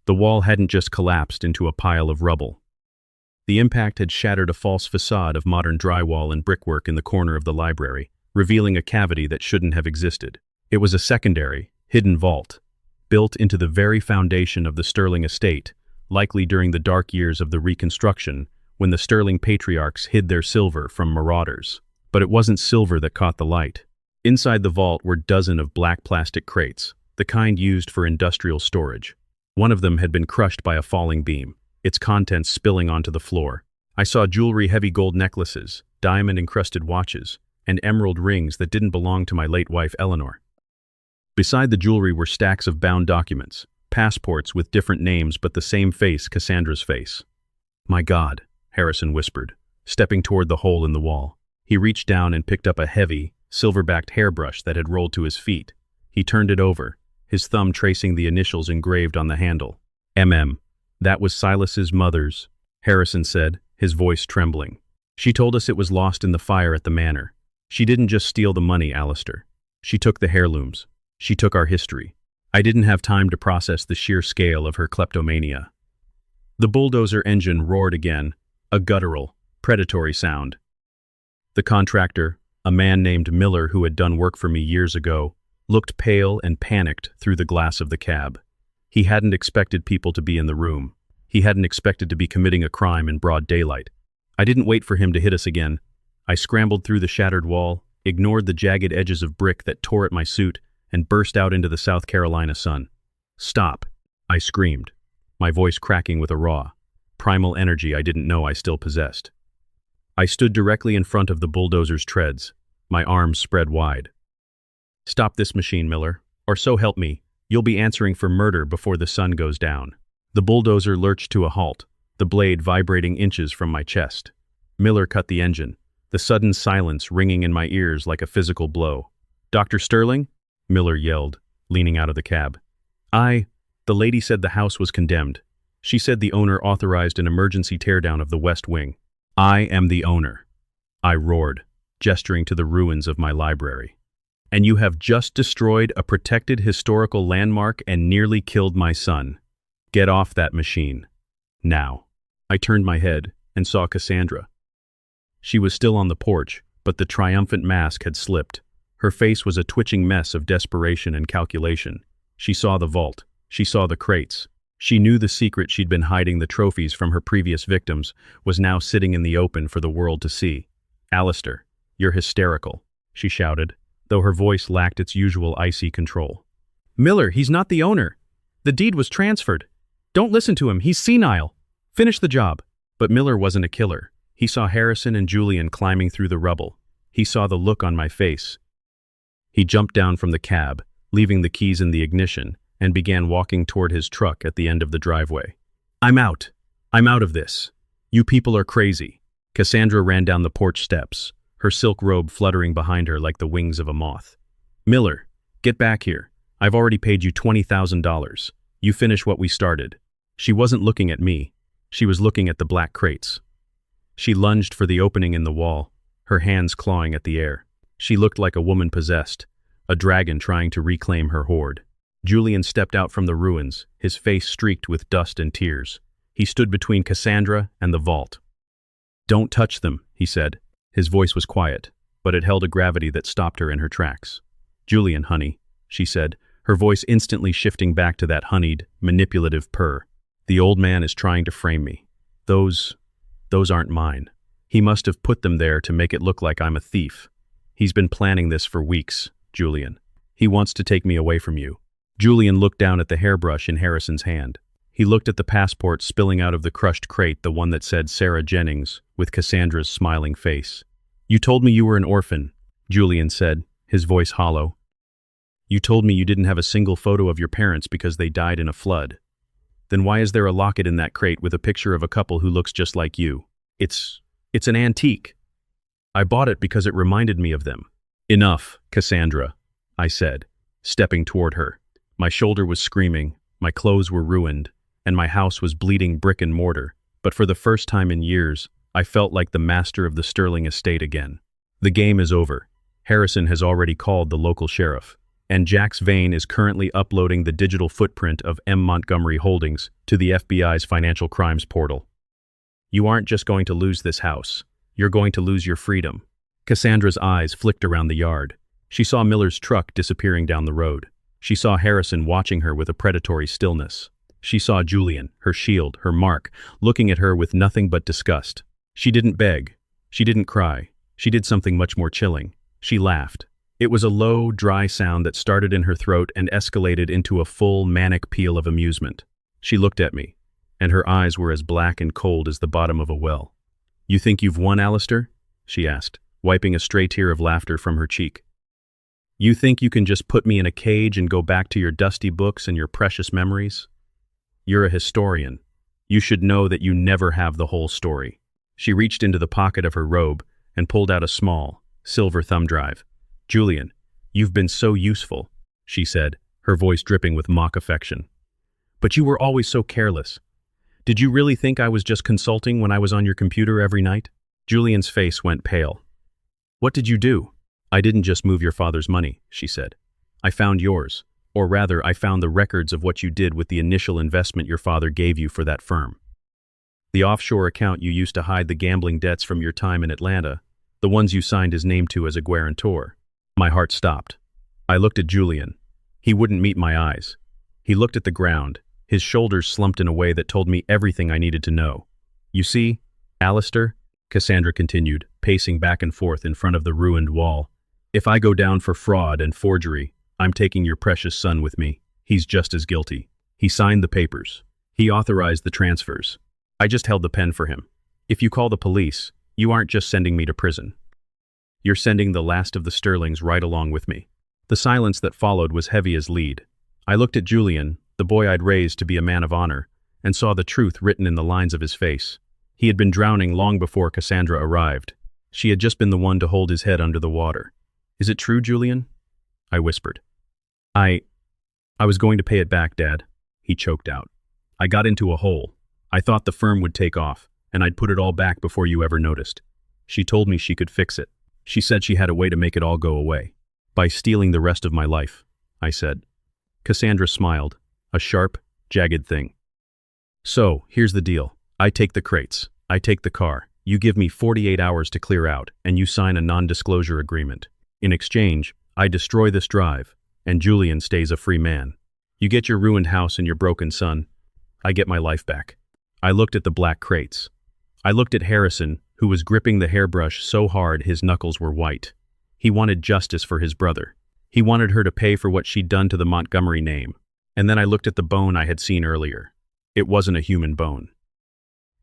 The wall hadn't just collapsed into a pile of rubble. The impact had shattered a false facade of modern drywall and brickwork in the corner of the library, revealing a cavity that shouldn't have existed. It was a secondary, hidden vault, built into the very foundation of the Sterling estate, likely during the dark years of the Reconstruction, when the Sterling patriarchs hid their silver from marauders. But it wasn't silver that caught the light. Inside the vault were dozens of black plastic crates, the kind used for industrial storage. One of them had been crushed by a falling beam, its contents spilling onto the floor. I saw jewelry-heavy gold necklaces, diamond-encrusted watches, and emerald rings that didn't belong to my late wife Eleanor. Beside the jewelry were stacks of bound documents, passports with different names but the same face, Cassandra's face. "My God," Harrison whispered, stepping toward the hole in the wall. He reached down and picked up a heavy, silver-backed hairbrush that had rolled to his feet. He turned it over, his thumb tracing the initials engraved on the handle. "MM. That was Silas's mother's," Harrison said, his voice trembling. "She told us it was lost in the fire at the manor. She didn't just steal the money, Alistair. She took the heirlooms. She took our history." I didn't have time to process the sheer scale of her kleptomania. The bulldozer engine roared again, a guttural, predatory sound. The contractor, a man named Miller who had done work for me years ago, looked pale and panicked through the glass of the cab. He hadn't expected people to be in the room. He hadn't expected to be committing a crime in broad daylight. I didn't wait for him to hit us again. I scrambled through the shattered wall, ignored the jagged edges of brick that tore at my suit, and burst out into the South Carolina sun. "Stop," I screamed, my voice cracking with a raw, primal energy I didn't know I still possessed. I stood directly in front of the bulldozer's treads, my arms spread wide. "Stop this machine, Miller, or so help me, you'll be answering for murder before the sun goes down." The bulldozer lurched to a halt, the blade vibrating inches from my chest. Miller cut the engine, the sudden silence ringing in my ears like a physical blow. "Dr. Sterling?" Miller yelled, leaning out of the cab. The lady said the house was condemned. She said the owner authorized an emergency teardown of the West Wing. I am the owner," I roared, gesturing to the ruins of my library. "And you have just destroyed a protected historical landmark and nearly killed my son. Get off that machine. Now." I turned my head and saw Cassandra. She was still on the porch, but the triumphant mask had slipped. Her face was a twitching mess of desperation and calculation. She saw the vault. She saw the crates. She knew the secret she'd been hiding the trophies from her previous victims was now sitting in the open for the world to see. "Alistair, you're hysterical," she shouted, though her voice lacked its usual icy control. "Miller, he's not the owner. The deed was transferred. Don't listen to him, he's senile. Finish the job." But Miller wasn't a killer. He saw Harrison and Julian climbing through the rubble. He saw the look on my face. He jumped down from the cab, leaving the keys in the ignition, and began walking toward his truck at the end of the driveway. I'm out of this. You people are crazy." Cassandra ran down the porch steps, her silk robe fluttering behind her like the wings of a moth. "Miller, Get back here. I've already paid you $20,000. You finish what we started." She wasn't looking at me. She was looking at the black crates. She lunged for the opening in the wall, her hands clawing at the air. She looked like a woman possessed, a dragon trying to reclaim her hoard. Julian stepped out from the ruins, his face streaked with dust and tears. He stood between Cassandra and the vault. "Don't touch them," he said. His voice was quiet, but it held a gravity that stopped her in her tracks. "Julian, honey," she said, her voice instantly shifting back to that honeyed, manipulative purr. "The old man is trying to frame me. Those aren't mine. He must have put them there to make it look like I'm a thief. He's been planning this for weeks, Julian. He wants to take me away from you." Julian looked down at the hairbrush in Harrison's hand. He looked at the passport spilling out of the crushed crate, the one that said Sarah Jennings, with Cassandra's smiling face. "You told me you were an orphan," Julian said, his voice hollow. "You told me you didn't have a single photo of your parents because they died in a flood. Then why is there a locket in that crate with a picture of a couple who looks just like you? It's an antique. I bought it because it reminded me of them." "Enough, Cassandra," I said, stepping toward her. My shoulder was screaming, my clothes were ruined, and my house was bleeding brick and mortar, but for the first time in years, I felt like the master of the Sterling estate again. "The game is over. Harrison has already called the local sheriff, and Jax Vane is currently uploading the digital footprint of M. Montgomery Holdings to the FBI's financial crimes portal. You aren't just going to lose this house. You're going to lose your freedom." Cassandra's eyes flicked around the yard. She saw Miller's truck disappearing down the road. She saw Harrison watching her with a predatory stillness. She saw Julian, her shield, her mark, looking at her with nothing but disgust. She didn't beg. She didn't cry. She did something much more chilling. She laughed. It was a low, dry sound that started in her throat and escalated into a full, manic peal of amusement. She looked at me, and her eyes were as black and cold as the bottom of a well. "You think you've won, Alistair?" she asked, wiping a stray tear of laughter from her cheek. "You think you can just put me in a cage and go back to your dusty books and your precious memories? You're a historian. You should know that you never have the whole story." She reached into the pocket of her robe and pulled out a small, silver thumb drive. "Julian, you've been so useful," she said, her voice dripping with mock affection. "But you were always so careless. Did you really think I was just consulting when I was on your computer every night?" Julian's face went pale. "What did you do?" "I didn't just move your father's money," she said. "I found yours. Or rather, I found the records of what you did with the initial investment your father gave you for that firm. The offshore account you used to hide the gambling debts from your time in Atlanta, the ones you signed his name to as a guarantor." My heart stopped. I looked at Julian. He wouldn't meet my eyes. He looked at the ground, his shoulders slumped in a way that told me everything I needed to know. "You see, Alistair," Cassandra continued, pacing back and forth in front of the ruined wall, "if I go down for fraud and forgery, I'm taking your precious son with me. He's just as guilty. He signed the papers. He authorized the transfers. I just held the pen for him. If you call the police, you aren't just sending me to prison. You're sending the last of the Sterlings right along with me." The silence that followed was heavy as lead. I looked at Julian, the boy I'd raised to be a man of honor, and saw the truth written in the lines of his face. He had been drowning long before Cassandra arrived. She had just been the one to hold his head under the water. "Is it true, Julian?" I whispered. I was going to pay it back, Dad," he choked out. "I got into a hole. I thought the firm would take off, and I'd put it all back before you ever noticed. She told me she could fix it. She said she had a way to make it all go away. By stealing the rest of my life," I said. Cassandra smiled, a sharp, jagged thing. "So, here's the deal. I take the crates. I take the car. You give me 48 hours to clear out, and you sign a non-disclosure agreement. In exchange, I destroy this drive, and Julian stays a free man. You get your ruined house and your broken son. I get my life back." I looked at the black crates. I looked at Harrison, who was gripping the hairbrush so hard his knuckles were white. He wanted justice for his brother. He wanted her to pay for what she'd done to the Montgomery name. And then I looked at the bone I had seen earlier. It wasn't a human bone.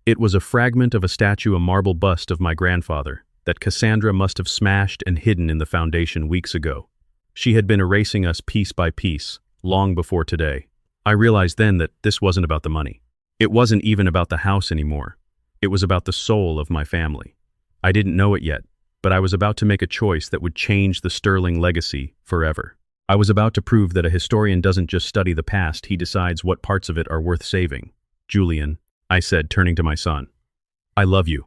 It was a fragment of a marble bust of my grandfather that Cassandra must have smashed and hidden in the foundation weeks ago. She had been erasing us piece by piece, long before today. I realized then that this wasn't about the money. It wasn't even about the house anymore. It was about the soul of my family. I didn't know it yet, but I was about to make a choice that would change the Sterling legacy forever. I was about to prove that a historian doesn't just study the past, he decides what parts of it are worth saving. Julian, I said, turning to my son. I love you.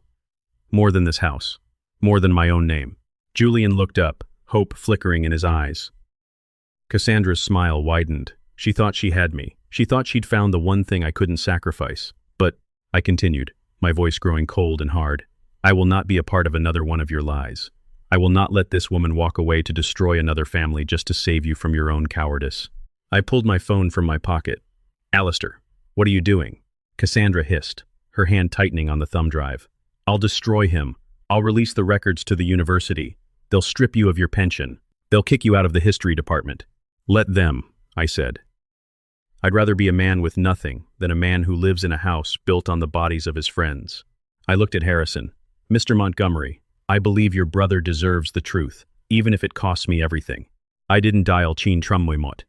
More than this house. More than my own name. Julian looked up, hope flickering in his eyes. Cassandra's smile widened. She thought she had me. She thought she'd found the one thing I couldn't sacrifice. But, I continued, my voice growing cold and hard, I will not be a part of another one of your lies. I will not let this woman walk away to destroy another family just to save you from your own cowardice. I pulled my phone from my pocket. Alistair, what are you doing? Cassandra hissed, her hand tightening on the thumb drive. I'll destroy him. I'll release the records to the university. They'll strip you of your pension. They'll kick you out of the history department. Let them, I said. I'd rather be a man with nothing than a man who lives in a house built on the bodies of his friends. I looked at Harrison. Mr. Montgomery, I believe your brother deserves the truth, even if it costs me everything. I didn't dial Chin Trumwaymot.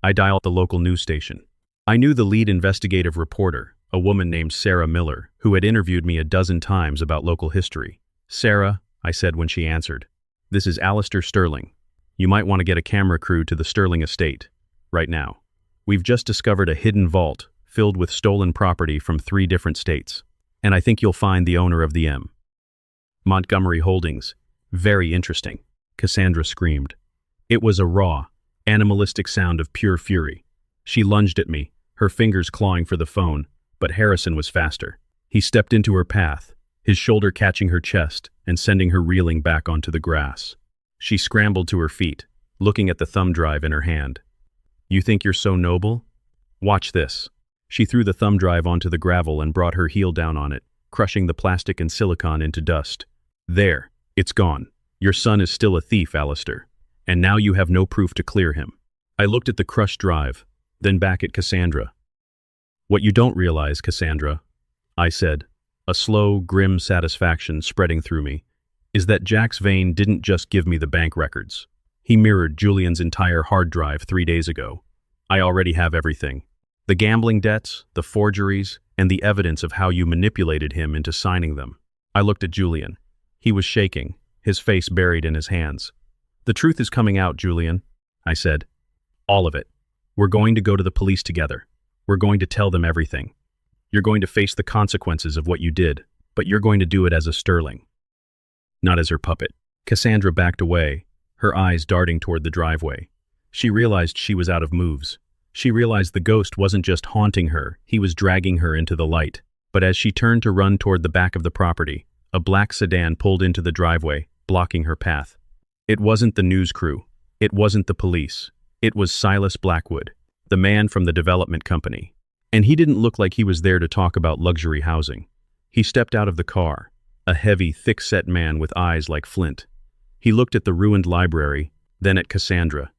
I dialed the local news station. I knew the lead investigative reporter, a woman named Sarah Miller, who had interviewed me a dozen times about local history. Sarah, I said when she answered, this is Alistair Sterling. You might want to get a camera crew to the Sterling estate, right now. We've just discovered a hidden vault filled with stolen property from 3 different states, and I think you'll find the owner of the M. Montgomery Holdings. Very interesting, Cassandra screamed. It was a raw, animalistic sound of pure fury. She lunged at me, her fingers clawing for the phone, but Harrison was faster. He stepped into her path, his shoulder catching her chest and sending her reeling back onto the grass. She scrambled to her feet, looking at the thumb drive in her hand. You think you're so noble? Watch this. She threw the thumb drive onto the gravel and brought her heel down on it, crushing the plastic and silicon into dust. There, it's gone. Your son is still a thief, Alistair, and now you have no proof to clear him. I looked at the crushed drive, then back at Cassandra. What you don't realize, Cassandra, I said, a slow, grim satisfaction spreading through me, is that Jack's Vane didn't just give me the bank records. He mirrored Julian's entire hard drive 3 days ago. I already have everything. The gambling debts, the forgeries, and the evidence of how you manipulated him into signing them. I looked at Julian. He was shaking, his face buried in his hands. The truth is coming out, Julian, I said. All of it. We're going to go to the police together. We're going to tell them everything. You're going to face the consequences of what you did, but you're going to do it as a Sterling, not as her puppet. Cassandra backed away, her eyes darting toward the driveway. She realized she was out of moves. She realized the ghost wasn't just haunting her, he was dragging her into the light. But as she turned to run toward the back of the property, a black sedan pulled into the driveway, blocking her path. It wasn't the news crew. It wasn't the police. It was Silas Blackwood, the man from the development company. And he didn't look like he was there to talk about luxury housing. He stepped out of the car, a heavy, thick-set man with eyes like flint. He looked at the ruined library, then at Cassandra.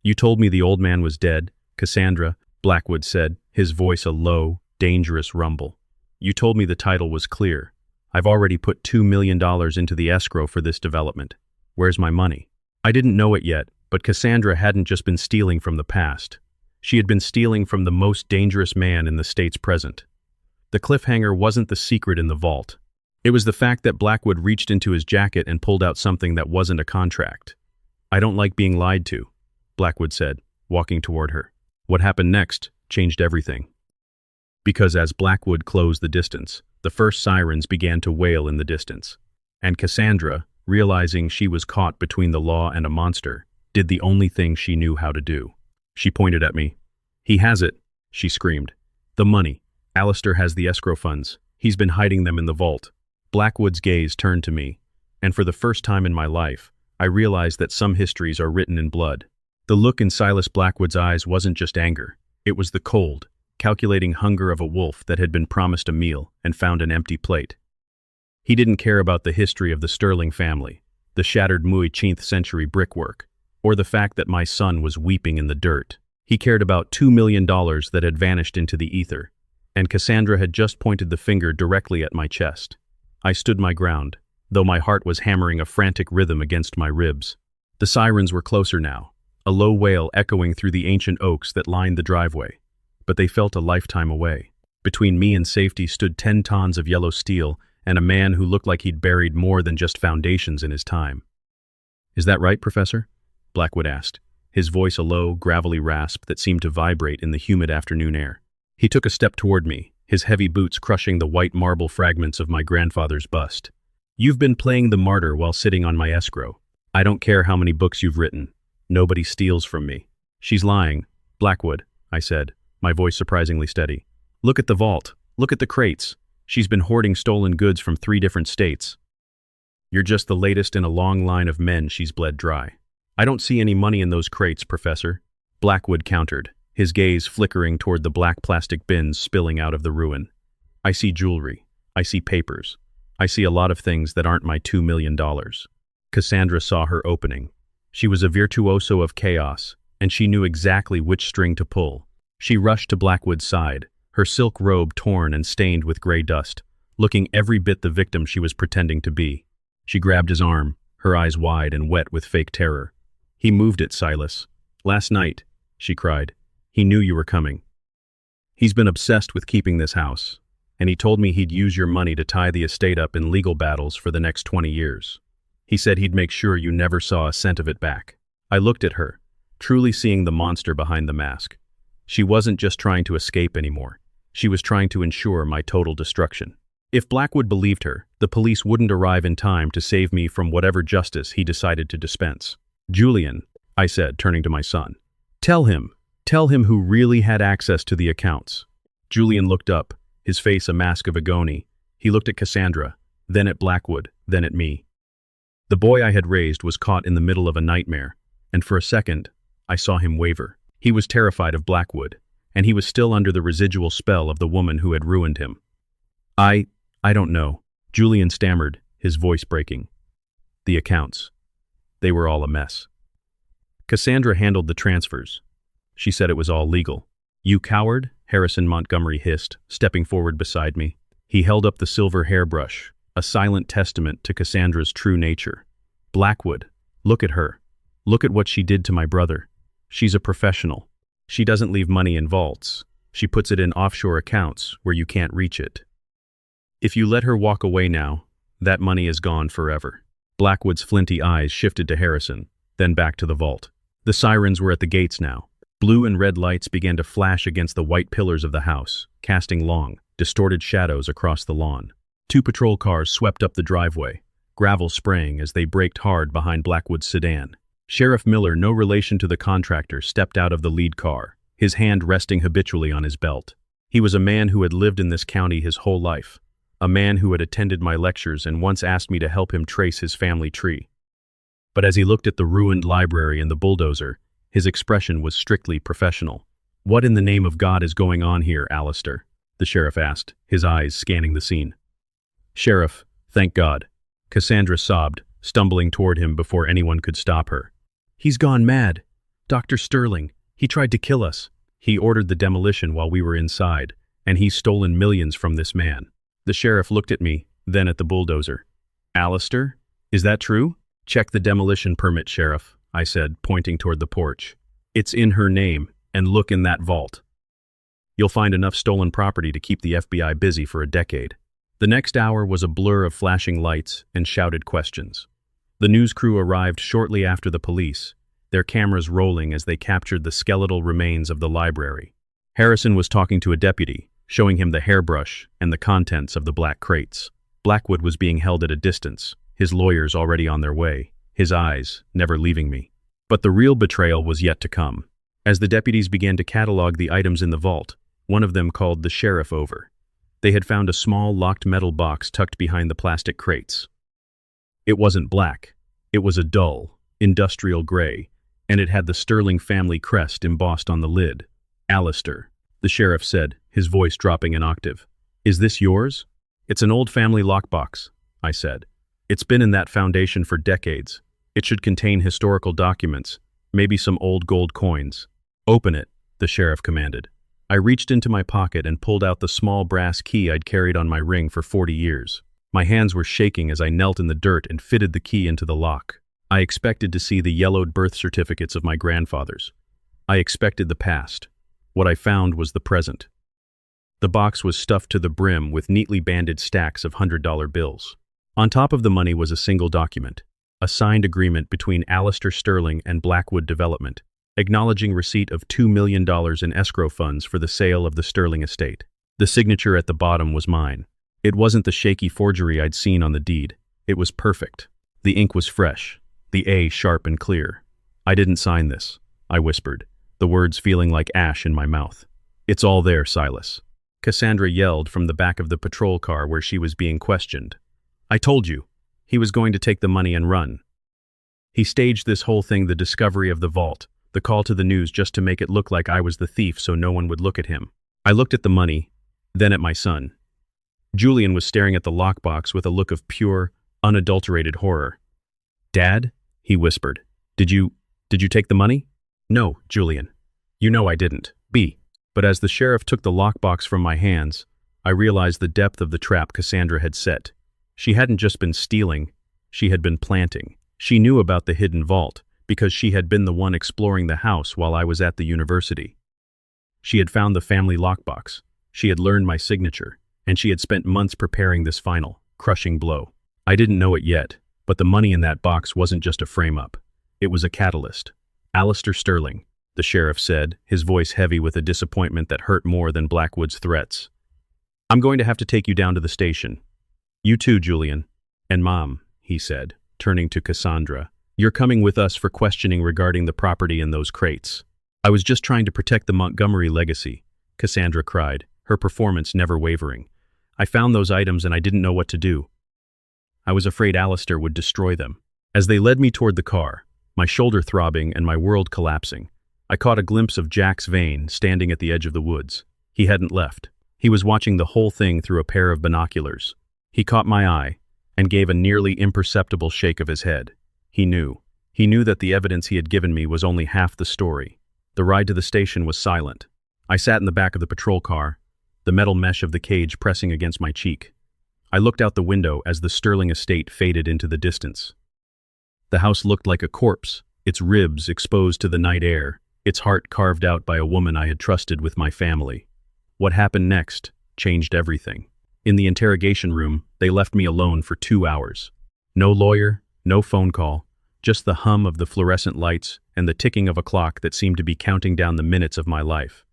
You told me the old man was dead, Cassandra, Blackwood said, his voice a low, dangerous rumble. You told me the title was clear. I've already put $2 million into the escrow for this development. Where's my money? I didn't know it yet, but Cassandra hadn't just been stealing from the past. She had been stealing from the most dangerous man in the state's present. The cliffhanger wasn't the secret in the vault. It was the fact that Blackwood reached into his jacket and pulled out something that wasn't a contract. I don't like being lied to, Blackwood said, walking toward her. What happened next changed everything. Because as Blackwood closed the distance, the first sirens began to wail in the distance. And Cassandra, realizing she was caught between the law and a monster, did the only thing she knew how to do. She pointed at me. He has it, she screamed. The money. Alistair has the escrow funds. He's been hiding them in the vault. Blackwood's gaze turned to me, and for the first time in my life, I realized that some histories are written in blood. The look in Silas Blackwood's eyes wasn't just anger. It was the cold, calculating hunger of a wolf that had been promised a meal and found an empty plate. He didn't care about the history of the Sterling family, the shattered 19th century brickwork, or the fact that my son was weeping in the dirt. He cared about $2 million that had vanished into the ether, and Cassandra had just pointed the finger directly at my chest. I stood my ground, though my heart was hammering a frantic rhythm against my ribs. The sirens were closer now, a low wail echoing through the ancient oaks that lined the driveway, but they felt a lifetime away. Between me and safety stood 10 tons of yellow steel and a man who looked like he'd buried more than just foundations in his time. Is that right, Professor? Blackwood asked. his voice a low, gravelly rasp that seemed to vibrate in the humid afternoon air. He took a step toward me, his heavy boots crushing the white marble fragments of my grandfather's bust. "You've been playing the martyr while sitting on my escrow. I don't care how many books you've written. Nobody steals from me." "She's lying, Blackwood," I said, my voice surprisingly steady. "Look at the vault. Look at the crates. She's been hoarding stolen goods from 3 different states. You're just the latest in a long line of men she's bled dry." "I don't see any money in those crates, Professor," Blackwood countered, his gaze flickering toward the black plastic bins spilling out of the ruin. "I see jewelry. I see papers. I see a lot of things that aren't my $2 million. Cassandra saw her opening. She was a virtuoso of chaos, and she knew exactly which string to pull. She rushed to Blackwood's side, her silk robe torn and stained with gray dust, looking every bit the victim she was pretending to be. She grabbed his arm, her eyes wide and wet with fake terror. "He moved it, Silas. Last night," she cried. "He knew you were coming. He's been obsessed with keeping this house, and he told me he'd use your money to tie the estate up in legal battles for the next 20 years. He said he'd make sure you never saw a cent of it back." I looked at her, truly seeing the monster behind the mask. She wasn't just trying to escape anymore. She was trying to ensure my total destruction. If Blackwood believed her, the police wouldn't arrive in time to save me from whatever justice he decided to dispense. "Julian," I said, turning to my son, Tell him who really had access to the accounts." Julian looked up, his face a mask of agony. He looked at Cassandra, then at Blackwood, then at me. The boy I had raised was caught in the middle of a nightmare, and for a second, I saw him waver. He was terrified of Blackwood, and he was still under the residual spell of the woman who had ruined him. I don't know," Julian stammered, his voice breaking. "The accounts. They were all a mess. Cassandra handled the transfers. She said it was all legal." "You coward," Harrison Montgomery hissed, stepping forward beside me. He held up the silver hairbrush, a silent testament to Cassandra's true nature. "Blackwood, look at her. Look at what she did to my brother. She's a professional. She doesn't leave money in vaults. She puts it in offshore accounts where you can't reach it. If you let her walk away now, that money is gone forever." Blackwood's flinty eyes shifted to Harrison, then back to the vault. The sirens were at the gates now. Blue and red lights began to flash against the white pillars of the house, casting long, distorted shadows across the lawn. 2 patrol cars swept up the driveway, gravel spraying as they braked hard behind Blackwood's sedan. Sheriff Miller, no relation to the contractor, stepped out of the lead car, his hand resting habitually on his belt. He was a man who had lived in this county his whole life, a man who had attended my lectures and once asked me to help him trace his family tree. But as he looked at the ruined library and the bulldozer, his expression was strictly professional. "What in the name of God is going on here, Alistair?" the sheriff asked, his eyes scanning the scene. "Sheriff, thank God," Cassandra sobbed, stumbling toward him before anyone could stop her. "He's gone mad. Dr. Sterling, he tried to kill us. He ordered the demolition while we were inside, and he's stolen millions from this man." The sheriff looked at me, then at the bulldozer. "Alistair, is that true?" "Check the demolition permit, Sheriff," I said, pointing toward the porch. "It's in her name, and look in that vault. You'll find enough stolen property to keep the FBI busy for a decade." The next hour was a blur of flashing lights and shouted questions. The news crew arrived shortly after the police, their cameras rolling as they captured the skeletal remains of the library. Harrison was talking to a deputy, showing him the hairbrush and the contents of the black crates. Blackwood was being held at a distance, his lawyers already on their way, his eyes never leaving me. But the real betrayal was yet to come. As the deputies began to catalog the items in the vault, one of them called the sheriff over. They had found a small locked metal box tucked behind the plastic crates. It wasn't black. It was a dull, industrial gray, and it had the Sterling family crest embossed on the lid. "Alistair," the sheriff said, his voice dropping an octave. "Is this yours?" "It's an old family lockbox," I said. "It's been in that foundation for decades. It should contain historical documents, maybe some old gold coins." "Open it," the sheriff commanded. I reached into my pocket and pulled out the small brass key I'd carried on my ring for 40 years. My hands were shaking as I knelt in the dirt and fitted the key into the lock. I expected to see the yellowed birth certificates of my grandfathers. I expected the past. What I found was the present. The box was stuffed to the brim with neatly banded stacks of $100 bills. On top of the money was a single document, a signed agreement between Alistair Sterling and Blackwood Development. acknowledging receipt of $2 million in escrow funds for the sale of the Sterling estate. The signature at the bottom was mine. It wasn't the shaky forgery I'd seen on the deed. It was perfect. The ink was fresh, the A sharp and clear. "I didn't sign this," I whispered, the words feeling like ash in my mouth. "It's all there, Silas," Cassandra yelled from the back of the patrol car where she was being questioned. "I told you. He was going to take the money and run. He staged this whole thing, the discovery of the vault, the call to the news, just to make it look like I was the thief so no one would look at him." I looked at the money, then at my son. Julian was staring at the lockbox with a look of pure, unadulterated horror. "Dad?" he whispered. Did you take the money?" "No, Julian. You know I didn't. But as the sheriff took the lockbox from my hands, I realized the depth of the trap Cassandra had set. She hadn't just been stealing, she had been planting. She knew about the hidden vault, because she had been the one exploring the house while I was at the university. She had found the family lockbox, she had learned my signature, and she had spent months preparing this final, crushing blow. I didn't know it yet, but the money in that box wasn't just a frame-up. It was a catalyst. "Alistair Sterling," the sheriff said, his voice heavy with a disappointment that hurt more than Blackwood's threats. "I'm going to have to take you down to the station. You too, Julian. And Mom," he said, turning to Cassandra, "you're coming with us for questioning regarding the property in those crates." "I was just trying to protect the Montgomery legacy," Cassandra cried, her performance never wavering. "I found those items and I didn't know what to do. I was afraid Alistair would destroy them." As they led me toward the car, my shoulder throbbing and my world collapsing, I caught a glimpse of Jack's Vane standing at the edge of the woods. He hadn't left. He was watching the whole thing through a pair of binoculars. He caught my eye and gave a nearly imperceptible shake of his head. He knew. He knew that the evidence he had given me was only half the story. The ride to the station was silent. I sat in the back of the patrol car, the metal mesh of the cage pressing against my cheek. I looked out the window as the Sterling estate faded into the distance. The house looked like a corpse, its ribs exposed to the night air, its heart carved out by a woman I had trusted with my family. What happened next changed everything. In the interrogation room, they left me alone for 2 hours. No lawyer, no phone call, just the hum of the fluorescent lights and the ticking of a clock that seemed to be counting down the minutes of my life.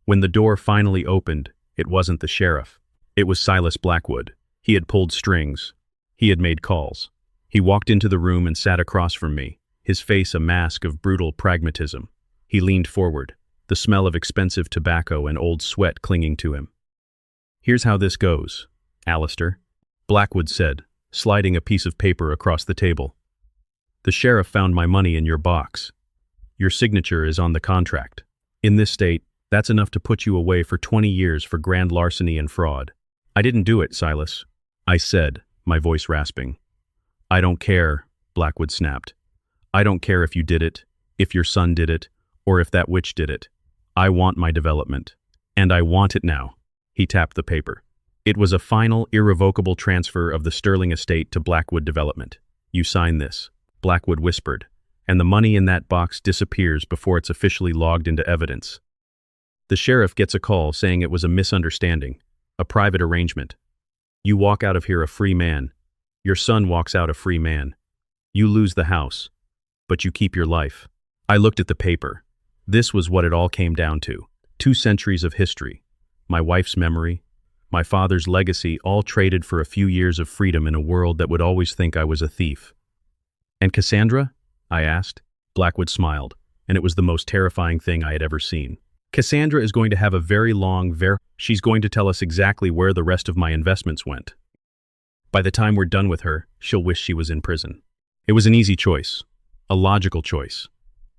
When the door finally opened, it wasn't the sheriff. It was Silas Blackwood. He had pulled strings. He had made calls. He walked into the room and sat across from me, his face a mask of brutal pragmatism. He leaned forward, the smell of expensive tobacco and old sweat clinging to him. "Here's how this goes, Alistair," Blackwood said, sliding a piece of paper across the table. "The sheriff found my money in your box. Your signature is on the contract. In this state, that's enough to put you away for 20 years for grand larceny and fraud." "I didn't do it, Silas," I said, my voice rasping. "I don't care," Blackwood snapped. "I don't care if you did it, if your son did it, or if that witch did it. I want my development. And I want it now." He tapped the paper. It was a final, irrevocable transfer of the Sterling estate to Blackwood Development. "You sign this," Blackwood whispered, "and the money in that box disappears before it's officially logged into evidence. The sheriff gets a call saying it was a misunderstanding, a private arrangement. You walk out of here a free man. Your son walks out a free man. You lose the house, but you keep your life." I looked at the paper. This was what it all came down to. 2 centuries of history, my wife's memory, my father's legacy, all traded for a few years of freedom in a world that would always think I was a thief. "And Cassandra?" I asked. Blackwood smiled, and it was the most terrifying thing I had ever seen. "Cassandra is going to have a very long, she's going to tell us exactly where the rest of my investments went. By the time we're done with her, she'll wish she was in prison." It was an easy choice, a logical choice.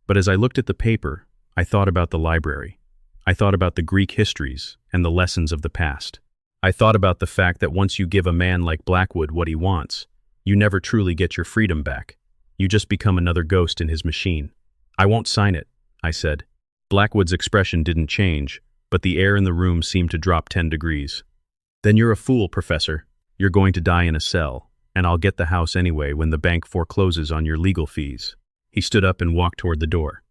But as I looked at the paper, I thought about the library. I thought about the Greek histories and the lessons of the past. I thought about the fact that once you give a man like Blackwood what he wants, you never truly get your freedom back. You just become another ghost in his machine. "I won't sign it," I said. Blackwood's expression didn't change, but the air in the room seemed to drop 10 degrees. "Then you're a fool, Professor. You're going to die in a cell, and I'll get the house anyway when the bank forecloses on your legal fees." He stood up and walked toward the door.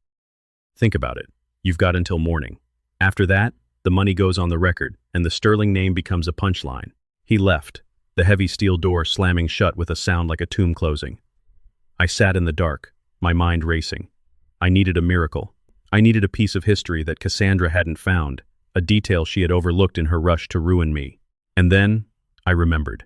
"Think about it. You've got until morning. After that, the money goes on the record, and the Sterling name becomes a punchline." He left, the heavy steel door slamming shut with a sound like a tomb closing. I sat in the dark, my mind racing. I needed a miracle. I needed a piece of history that Cassandra hadn't found, a detail she had overlooked in her rush to ruin me. And then, I remembered.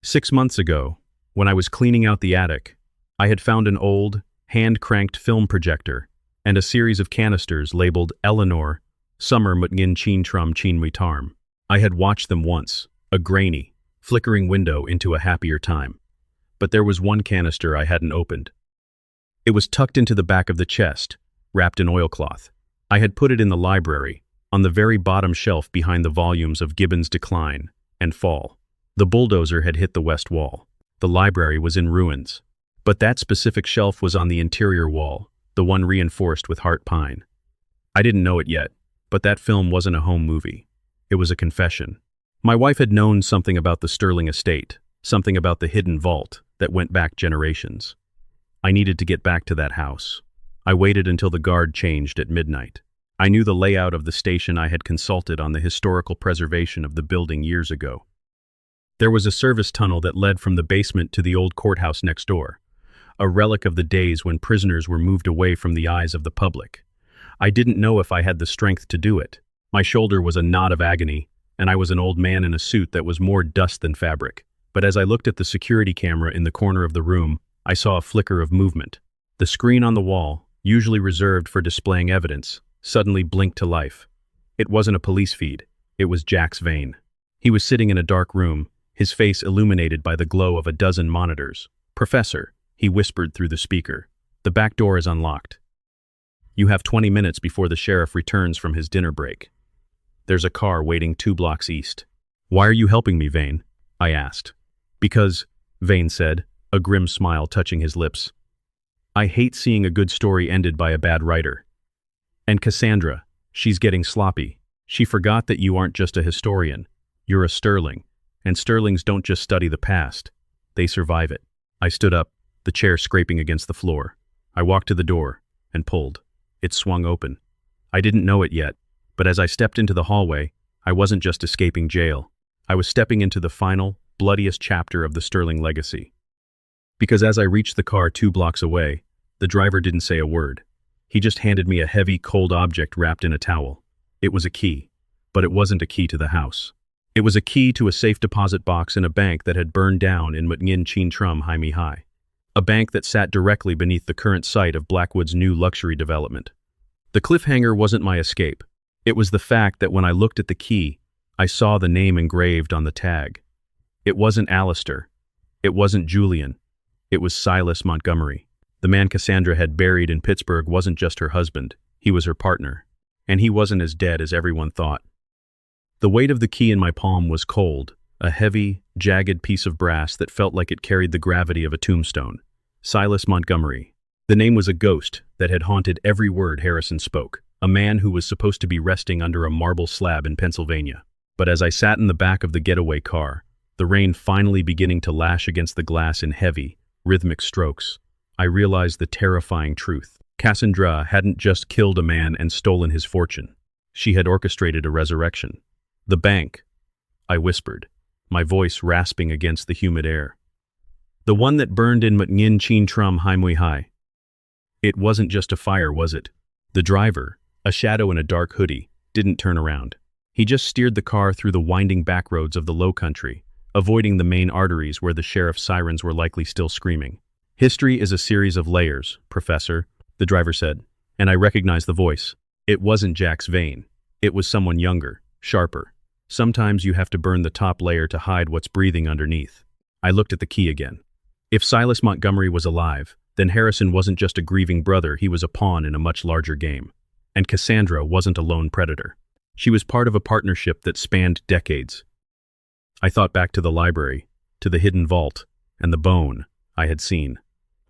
6 months ago, when I was cleaning out the attic, I had found an old, hand-cranked film projector and a series of canisters labeled Eleanor, Summer Mutngin Chin Trum Chin Tarm. I had watched them once, a grainy, flickering window into a happier time. But there was one canister I hadn't opened. It was tucked into the back of the chest, wrapped in oilcloth. I had put it in the library, on the very bottom shelf behind the volumes of Gibbon's Decline and Fall. The bulldozer had hit the west wall. The library was in ruins. But that specific shelf was on the interior wall, the one reinforced with heart pine. I didn't know it yet, but that film wasn't a home movie. It was a confession. My wife had known something about the Sterling estate, something about the hidden vault that went back generations. I needed to get back to that house. I waited until the guard changed at midnight. I knew the layout of the station I had consulted on the historical preservation of the building years ago. There was a service tunnel that led from the basement to the old courthouse next door, a relic of the days when prisoners were moved away from the eyes of the public. I didn't know if I had the strength to do it. My shoulder was a knot of agony, and I was an old man in a suit that was more dust than fabric. But as I looked at the security camera in the corner of the room, I saw a flicker of movement. The screen on the wall, usually reserved for displaying evidence, suddenly blinked to life. It wasn't a police feed. It was Jax Vane. He was sitting in a dark room, his face illuminated by the glow of a dozen monitors. "Professor," he whispered through the speaker, "the back door is unlocked. You have 20 minutes before the sheriff returns from his dinner break. There's a car waiting 2 blocks east." "Why are you helping me, Vane?" I asked. "Because," Vane said, a grim smile touching his lips, "I hate seeing a good story ended by a bad writer. And Cassandra, she's getting sloppy. She forgot that you aren't just a historian. You're a Sterling. And Sterlings don't just study the past. They survive it." I stood up, the chair scraping against the floor. I walked to the door and pulled. It swung open. I didn't know it yet, but as I stepped into the hallway, I wasn't just escaping jail. I was stepping into the final, bloodiest chapter of the Sterling legacy. Because as I reached the car 2 blocks away, the driver didn't say a word. He just handed me a heavy, cold object wrapped in a towel. It was a key, but it wasn't a key to the house. It was a key to a safe deposit box in a bank that had burned down in Mutngin Chin Trum Haimi High. A bank that sat directly beneath the current site of Blackwood's new luxury development. The cliffhanger wasn't my escape. It was the fact that when I looked at the key, I saw the name engraved on the tag. It wasn't Alistair. It wasn't Julian. It was Silas Montgomery. The man Cassandra had buried in Pittsburgh wasn't just her husband, he was her partner. And he wasn't as dead as everyone thought. The weight of the key in my palm was cold, a heavy, jagged piece of brass that felt like it carried the gravity of a tombstone. Silas Montgomery. The name was a ghost that had haunted every word Harrison spoke, a man who was supposed to be resting under a marble slab in Pennsylvania. But as I sat in the back of the getaway car, the rain finally beginning to lash against the glass in heavy, rhythmic strokes, I realized the terrifying truth. Cassandra hadn't just killed a man and stolen his fortune. She had orchestrated a resurrection. "The bank," I whispered, my voice rasping against the humid air. "The one that burned in Mutngin Chin Trum Haimui High." It wasn't just a fire, was it? The driver, a shadow in a dark hoodie, didn't turn around. He just steered the car through the winding back roads of the Low Country, avoiding the main arteries where the sheriff's sirens were likely still screaming. "History is a series of layers, Professor," the driver said, and I recognized the voice. It wasn't Jax Vane. It was someone younger, sharper. Sometimes you have to burn the top layer to hide what's breathing underneath. I looked at the key again. If Silas Montgomery was alive, then Harrison wasn't just a grieving brother, he was a pawn in a much larger game. And Cassandra wasn't a lone predator. She was part of a partnership that spanned decades. I thought back to the library, to the hidden vault, and the bone I had seen.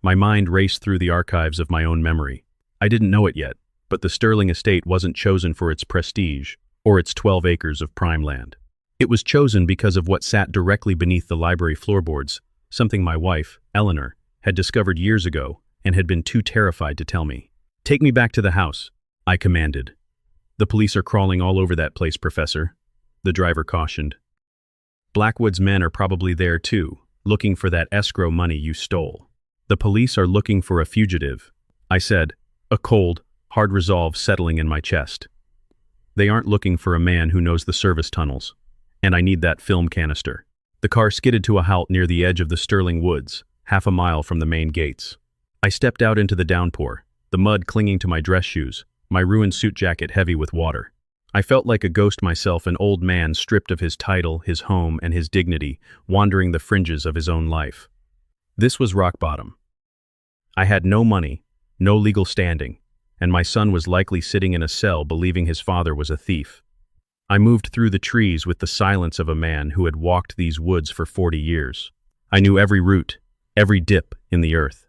My mind raced through the archives of my own memory. I didn't know it yet, but the Sterling estate wasn't chosen for its prestige or its 12 acres of prime land. It was chosen because of what sat directly beneath the library floorboards, something my wife, Eleanor, had discovered years ago and had been too terrified to tell me. "Take me back to the house," I commanded. "The police are crawling all over that place, Professor," the driver cautioned. "Blackwood's men are probably there too, looking for that escrow money you stole." "The police are looking for a fugitive," I said, a cold, hard resolve settling in my chest. They aren't looking for a man who knows the service tunnels, and I need that film canister. The car skidded to a halt near the edge of the Sterling Woods, half a mile from the main gates. I stepped out into the downpour, the mud clinging to my dress shoes, my ruined suit jacket heavy with water. I felt like a ghost myself, an old man stripped of his title, his home, and his dignity, wandering the fringes of his own life. This was rock bottom. I had no money, no legal standing, and my son was likely sitting in a cell believing his father was a thief. I moved through the trees with the silence of a man who had walked these woods for 40 years. I knew every root, every dip in the earth.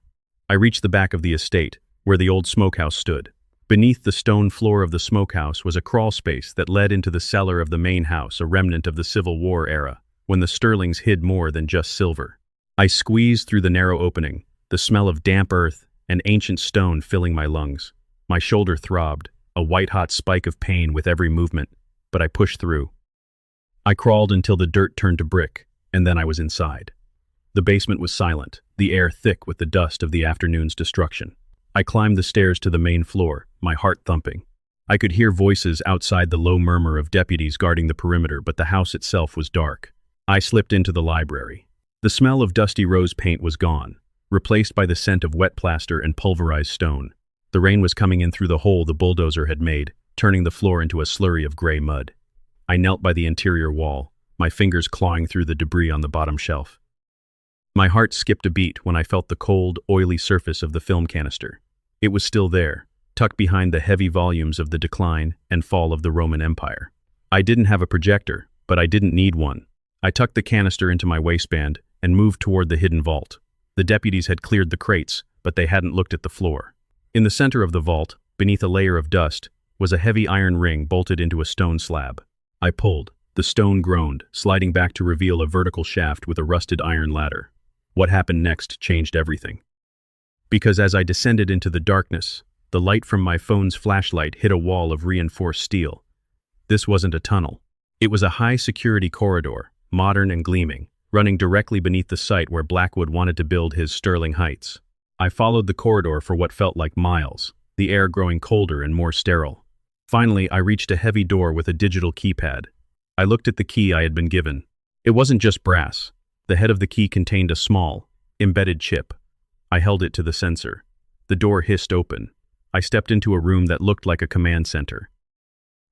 I reached the back of the estate, where the old smokehouse stood. Beneath the stone floor of the smokehouse was a crawl space that led into the cellar of the main house, a remnant of the Civil War era, when the Sterlings hid more than just silver. I squeezed through the narrow opening, the smell of damp earth and ancient stone filling my lungs. My shoulder throbbed, a white-hot spike of pain with every movement, but I pushed through. I crawled until the dirt turned to brick, and then I was inside. The basement was silent, the air thick with the dust of the afternoon's destruction. I climbed the stairs to the main floor, my heart thumping. I could hear voices outside, the low murmur of deputies guarding the perimeter, but the house itself was dark. I slipped into the library. The smell of dusty rose paint was gone, replaced by the scent of wet plaster and pulverized stone. The rain was coming in through the hole the bulldozer had made, turning the floor into a slurry of gray mud. I knelt by the interior wall, my fingers clawing through the debris on the bottom shelf. My heart skipped a beat when I felt the cold, oily surface of the film canister. It was still there, tucked behind the heavy volumes of The Decline and Fall of the Roman Empire. I didn't have a projector, but I didn't need one. I tucked the canister into my waistband and moved toward the hidden vault. The deputies had cleared the crates, but they hadn't looked at the floor. In the center of the vault, beneath a layer of dust, was a heavy iron ring bolted into a stone slab. I pulled. The stone groaned, sliding back to reveal a vertical shaft with a rusted iron ladder. What happened next changed everything. Because as I descended into the darkness, the light from my phone's flashlight hit a wall of reinforced steel. This wasn't a tunnel. It was a high-security corridor, modern and gleaming, running directly beneath the site where Blackwood wanted to build his Sterling Heights. I followed the corridor for what felt like miles, the air growing colder and more sterile. Finally, I reached a heavy door with a digital keypad. I looked at the key I had been given. It wasn't just brass. The head of the key contained a small, embedded chip. I held it to the sensor. The door hissed open. I stepped into a room that looked like a command center.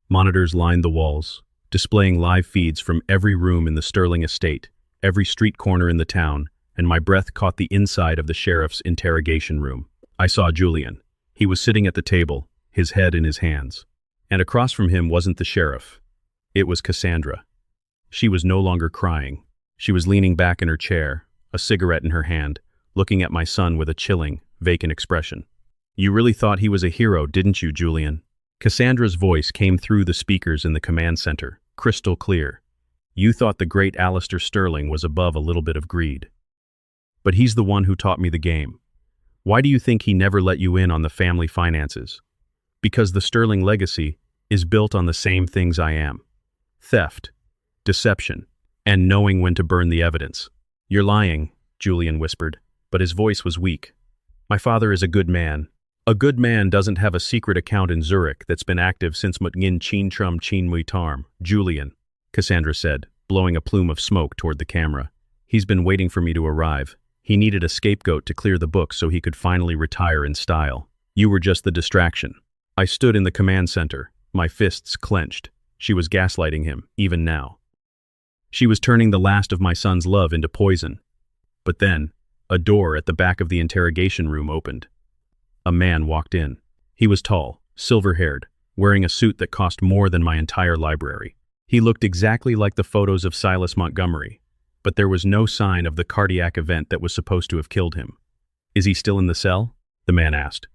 Monitors lined the walls, displaying live feeds from every room in the Sterling estate, every street corner in the town, and my breath caught the inside of the sheriff's interrogation room. I saw Julian. He was sitting at the table, his head in his hands. And across from him wasn't the sheriff. It was Cassandra. She was no longer crying. She was leaning back in her chair, a cigarette in her hand, looking at my son with a chilling, vacant expression. "You really thought he was a hero, didn't you, Julian?" Cassandra's voice came through the speakers in the command center, crystal clear. "You thought the great Alistair Sterling was above a little bit of greed. But he's the one who taught me the game. Why do you think he never let you in on the family finances? Because the Sterling legacy is built on the same things I am. Theft, deception, and knowing when to burn the evidence." "You're lying," Julian whispered, but his voice was weak. "My father is a good man. A good man doesn't have a secret account in Zurich that's been active since Mutngin Chin Trum Chin Mui Tarm." "Julian," Cassandra said, blowing a plume of smoke toward the camera. "He's been waiting for me to arrive. He needed a scapegoat to clear the book so he could finally retire in style. You were just the distraction." I stood in the command center, my fists clenched. She was gaslighting him, even now. She was turning the last of my son's love into poison. But then, a door at the back of the interrogation room opened. A man walked in. He was tall, silver-haired, wearing a suit that cost more than my entire library. He looked exactly like the photos of Silas Montgomery, but there was no sign of the cardiac event that was supposed to have killed him. "Is he still in the cell?" the man asked.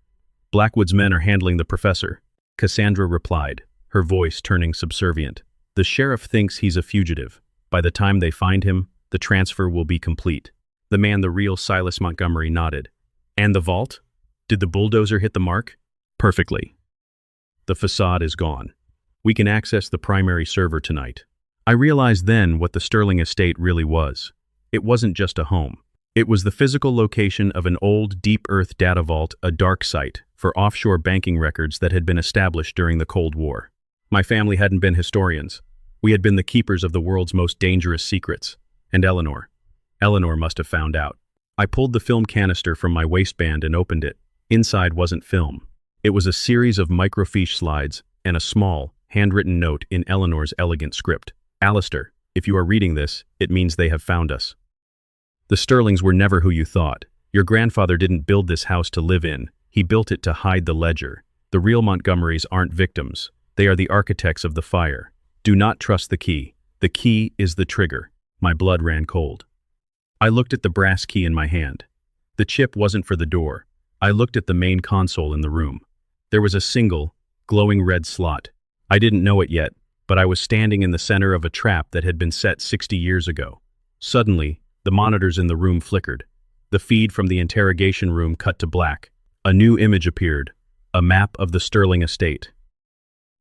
"Blackwood's men are handling the professor," Cassandra replied, her voice turning subservient. "The sheriff thinks he's a fugitive. By the time they find him, the transfer will be complete." The man, the real Silas Montgomery, nodded. "And the vault? Did the bulldozer hit the mark?" "Perfectly. The facade is gone. We can access the primary server tonight." I realized then what the Sterling estate really was. It wasn't just a home. It was the physical location of an old deep earth data vault, a dark site for offshore banking records that had been established during the Cold War. My family hadn't been historians. We had been the keepers of the world's most dangerous secrets. And Eleanor must have found out. I pulled the film canister from my waistband and opened it. Inside wasn't film. It was a series of microfiche slides and a small, handwritten note in Eleanor's elegant script. Alistair, if you are reading this, it means they have found us. The Sterlings were never who you thought. Your grandfather didn't build this house to live in. He built it to hide the ledger. The real Montgomerys aren't victims. They are the architects of the fire. Do not trust the key. The key is the trigger. My blood ran cold. I looked at the brass key in my hand. The chip wasn't for the door. I looked at the main console in the room. There was a single, glowing red slot. I didn't know it yet, but I was standing in the center of a trap that had been set 60 years ago. Suddenly, the monitors in the room flickered. The feed from the interrogation room cut to black. A new image appeared, a map of the Sterling estate.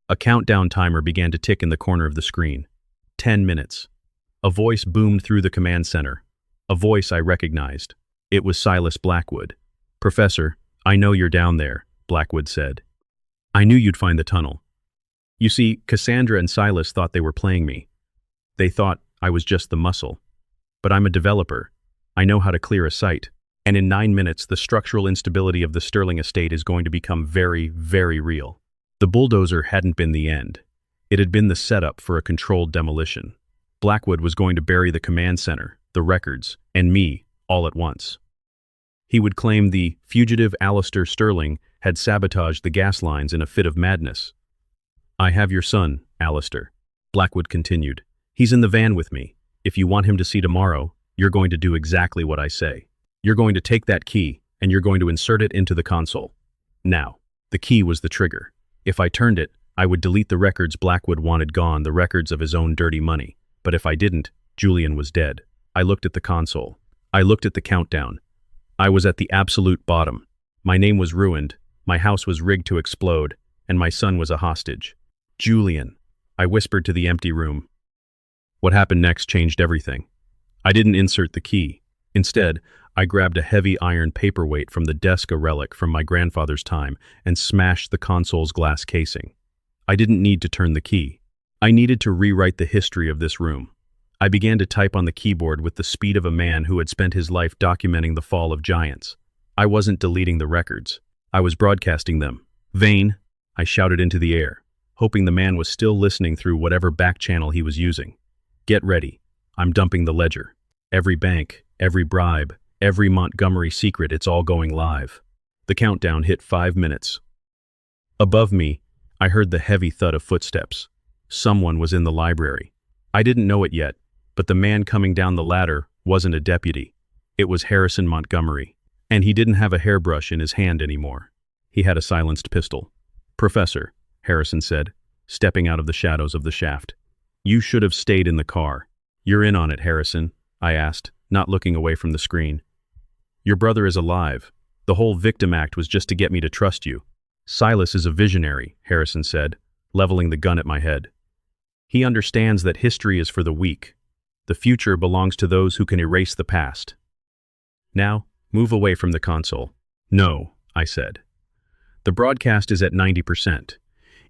A countdown timer began to tick in the corner of the screen. 10 minutes. A voice boomed through the command center. A voice I recognized. It was Silas Blackwood. "Professor, I know you're down there," Blackwood said. "I knew you'd find the tunnel." You see, Cassandra and Silas thought they were playing me. They thought I was just the muscle. But I'm a developer. I know how to clear a site. And in 9 minutes, the structural instability of the Sterling estate is going to become very, very real. The bulldozer hadn't been the end. It had been the setup for a controlled demolition. Blackwood was going to bury the command center, the records, and me, all at once. He would claim the fugitive Alistair Sterling had sabotaged the gas lines in a fit of madness. "I have your son, Alistair," Blackwood continued. "He's in the van with me. If you want him to see tomorrow, you're going to do exactly what I say. You're going to take that key, and you're going to insert it into the console." Now, the key was the trigger. If I turned it, I would delete the records Blackwood wanted gone, the records of his own dirty money. But if I didn't, Julian was dead. I looked at the console. I looked at the countdown. I was at the absolute bottom. My name was ruined, my house was rigged to explode, and my son was a hostage. "Julian," I whispered to the empty room. What happened next changed everything. I didn't insert the key. Instead, I grabbed a heavy iron paperweight from the desk, a relic from my grandfather's time, and smashed the console's glass casing. I didn't need to turn the key. I needed to rewrite the history of this room. I began to type on the keyboard with the speed of a man who had spent his life documenting the fall of giants. I wasn't deleting the records. I was broadcasting them. "Vane," I shouted into the air, hoping the man was still listening through whatever back channel he was using. "Get ready. I'm dumping the ledger. Every bank, every bribe, every Montgomery secret, it's all going live." The countdown hit 5 minutes. Above me, I heard the heavy thud of footsteps. Someone was in the library. I didn't know it yet, but the man coming down the ladder wasn't a deputy. It was Harrison Montgomery. And he didn't have a hairbrush in his hand anymore. He had a silenced pistol. "Professor," Harrison said, stepping out of the shadows of the shaft. "You should have stayed in the car." "You're in on it, Harrison," I asked, not looking away from the screen. "Your brother is alive. The whole victim act was just to get me to trust you." "Silas is a visionary," Harrison said, leveling the gun at my head. "He understands that history is for the weak. The future belongs to those who can erase the past. Now, move away from the console." "No," I said. "The broadcast is at 90%.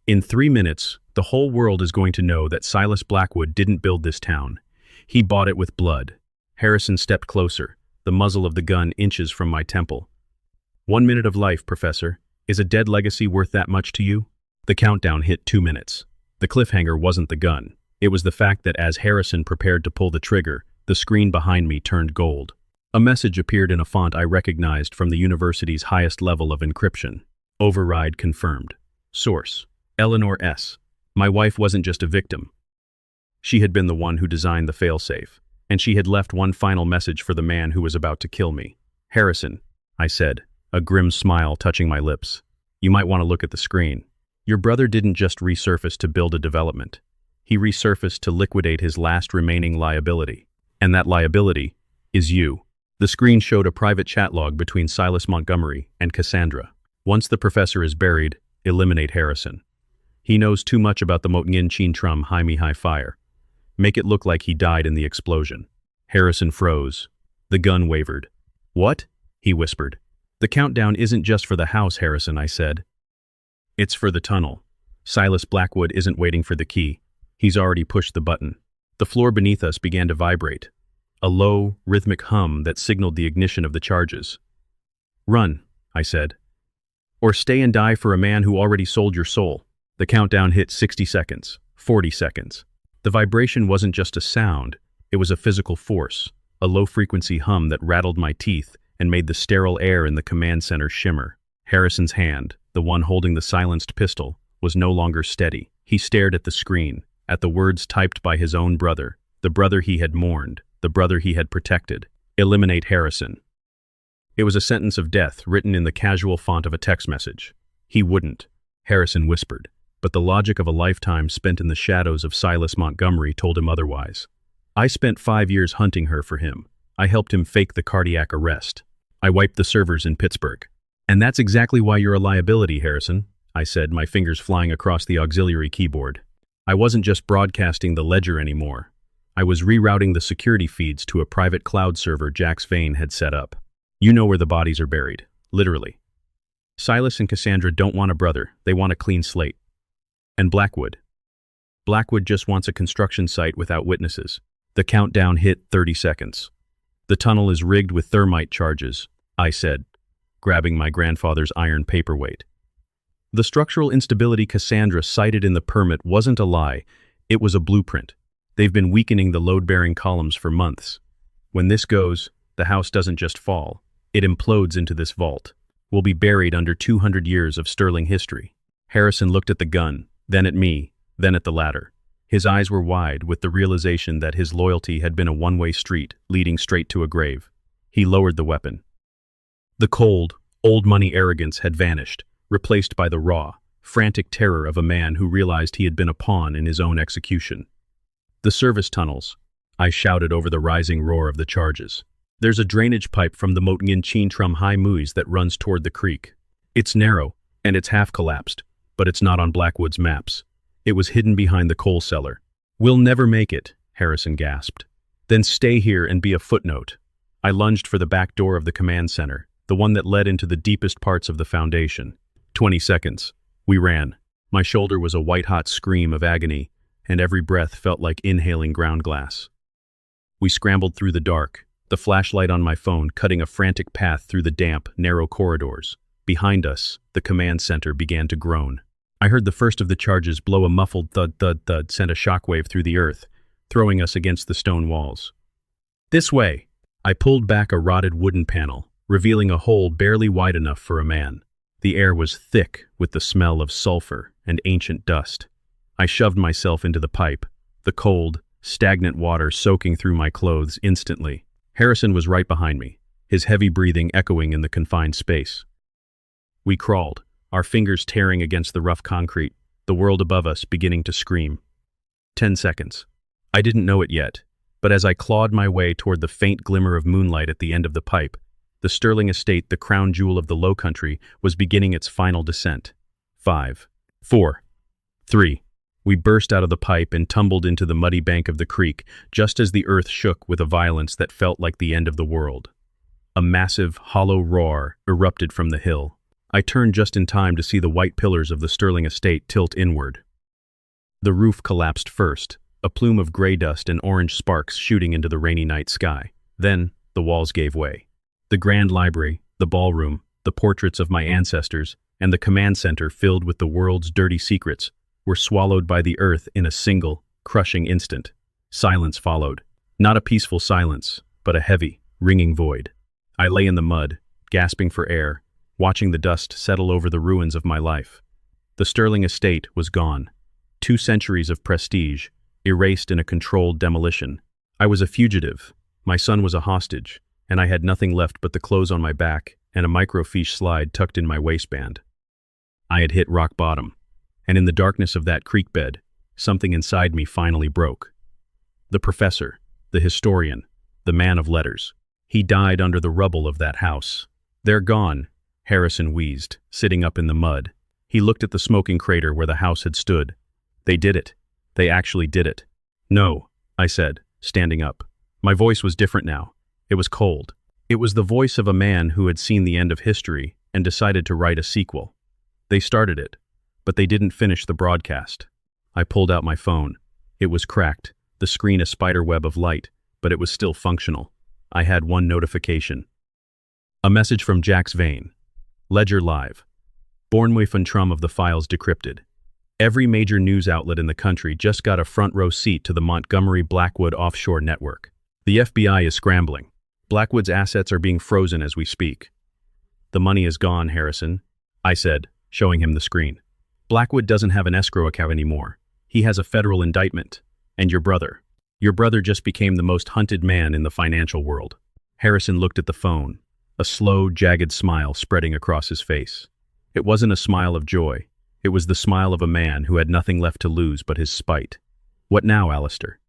In 3 minutes, the whole world is going to know that Silas Blackwood didn't build this town. He bought it with blood." Harrison stepped closer, the muzzle of the gun inches from my temple. "1 minute of life, Professor. Is a dead legacy worth that much to you?" The countdown hit 2 minutes. The cliffhanger wasn't the gun. It was the fact that as Harrison prepared to pull the trigger, the screen behind me turned gold. A message appeared in a font I recognized from the university's highest level of encryption. "Override confirmed. Source: Eleanor S. My wife wasn't just a victim. She had been the one who designed the failsafe, and she had left one final message for the man who was about to kill me." "Harrison," I said, a grim smile touching my lips, "you might want to look at the screen. Your brother didn't just resurface to build a development. He resurfaced to liquidate his last remaining liability. And that liability is you." The screen showed a private chat log between Silas Montgomery and Cassandra. "Once the professor is buried, eliminate Harrison. He knows too much about the Motngin Chin Trum High fire. Make it look like he died in the explosion." Harrison froze. The gun wavered. What? He whispered. The countdown isn't just for the house, Harrison, I said. It's for the tunnel. Silas Blackwood isn't waiting for the key. He's already pushed the button. The floor beneath us began to vibrate, a low, rhythmic hum that signaled the ignition of the charges. Run, I said. Or stay and die for a man who already sold your soul. The countdown hit 60 seconds, 40 seconds. The vibration wasn't just a sound, it was a physical force, a low-frequency hum that rattled my teeth and made the sterile air in the command center shimmer. Harrison's hand, the one holding the silenced pistol, was no longer steady. He stared at the screen, at the words typed by his own brother, the brother he had mourned, the brother he had protected. Eliminate Harrison. It was a sentence of death written in the casual font of a text message. He wouldn't, Harrison whispered, but the logic of a lifetime spent in the shadows of Silas Montgomery told him otherwise. I spent 5 years hunting her for him. I helped him fake the cardiac arrest. I wiped the servers in Pittsburgh. And that's exactly why you're a liability, Harrison, I said, my fingers flying across the auxiliary keyboard. I wasn't just broadcasting the ledger anymore. I was rerouting the security feeds to a private cloud server Jax Vane had set up. You know where the bodies are buried, literally. Silas and Cassandra don't want a brother, they want a clean slate. And Blackwood. Blackwood just wants a construction site without witnesses. The countdown hit 30 seconds. The tunnel is rigged with thermite charges, I said, grabbing my grandfather's iron paperweight. The structural instability Cassandra cited in the permit wasn't a lie, it was a blueprint. They've been weakening the load-bearing columns for months. When this goes, the house doesn't just fall, it implodes into this vault. We'll be buried under 200 years of sterling history. Harrison looked at the gun, then at me, then at the ladder. His eyes were wide with the realization that his loyalty had been a one-way street leading straight to a grave. He lowered the weapon. The cold, old-money arrogance had vanished, replaced by the raw, frantic terror of a man who realized he had been a pawn in his own execution. The service tunnels, I shouted over the rising roar of the charges. There's a drainage pipe from the Motngin Chintrum High Muis that runs toward the creek. It's narrow, and it's half collapsed, but it's not on Blackwood's maps. It was hidden behind the coal cellar. We'll never make it, Harrison gasped. Then stay here and be a footnote. I lunged for the back door of the command center, the one that led into the deepest parts of the foundation. 20 seconds. We ran. My shoulder was a white-hot scream of agony, and every breath felt like inhaling ground glass. We scrambled through the dark, the flashlight on my phone cutting a frantic path through the damp, narrow corridors. Behind us, the command center began to groan. I heard the first of the charges blow. A muffled thud-thud-thud sent a shockwave through the earth, throwing us against the stone walls. This way! I pulled back a rotted wooden panel, revealing a hole barely wide enough for a man. The air was thick with the smell of sulfur and ancient dust. I shoved myself into the pipe, the cold, stagnant water soaking through my clothes instantly. Harrison was right behind me, his heavy breathing echoing in the confined space. We crawled, our fingers tearing against the rough concrete, the world above us beginning to scream. 10 seconds. I didn't know it yet, but as I clawed my way toward the faint glimmer of moonlight at the end of the pipe, the Sterling estate, the crown jewel of the Low Country, was beginning its final descent. 5, 4, 3. We burst out of the pipe and tumbled into the muddy bank of the creek, just as the earth shook with a violence that felt like the end of the world. A massive, hollow roar erupted from the hill. I turned just in time to see the white pillars of the Sterling estate tilt inward. The roof collapsed first, a plume of gray dust and orange sparks shooting into the rainy night sky. Then, the walls gave way. The grand library, the ballroom, the portraits of my ancestors, and the command center filled with the world's dirty secrets were swallowed by the earth in a single, crushing instant. Silence followed. Not a peaceful silence, but a heavy, ringing void. I lay in the mud, gasping for air, watching the dust settle over the ruins of my life. The Sterling estate was gone. 2 centuries of prestige, erased in a controlled demolition. I was a fugitive. My son was a hostage, and I had nothing left but the clothes on my back and a microfiche slide tucked in my waistband. I had hit rock bottom, and in the darkness of that creek bed, something inside me finally broke. The professor, the historian, the man of letters. He died under the rubble of that house. They're gone, Harrison wheezed, sitting up in the mud. He looked at the smoking crater where the house had stood. They did it. They actually did it. No, I said, standing up. My voice was different now. It was cold. It was the voice of a man who had seen the end of history and decided to write a sequel. They started it, but they didn't finish the broadcast. I pulled out my phone. It was cracked, the screen a spider web of light, but it was still functional. I had one notification. A message from Jax Vane. Ledger Live. Bornwe von Trum of the files decrypted. Every major news outlet in the country just got a front-row seat to the Montgomery-Blackwood offshore network. The FBI is scrambling. Blackwood's assets are being frozen as we speak. The money is gone, Harrison, I said, showing him the screen. Blackwood doesn't have an escrow account anymore. He has a federal indictment. And your brother. Your brother just became the most hunted man in the financial world. Harrison looked at the phone, a slow, jagged smile spreading across his face. It wasn't a smile of joy. It was the smile of a man who had nothing left to lose but his spite. What now, Alistair?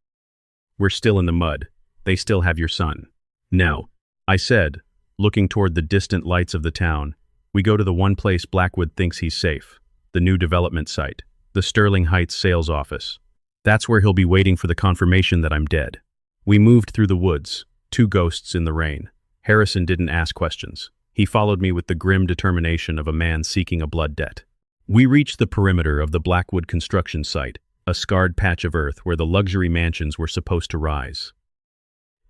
We're still in the mud. They still have your son. No, I said, looking toward the distant lights of the town. We go to the one place Blackwood thinks he's safe, the new development site, the Sterling Heights sales office. That's where he'll be waiting for the confirmation that I'm dead. We moved through the woods, two ghosts in the rain. Harrison didn't ask questions. He followed me with the grim determination of a man seeking a blood debt. We reached the perimeter of the Blackwood construction site, a scarred patch of earth where the luxury mansions were supposed to rise.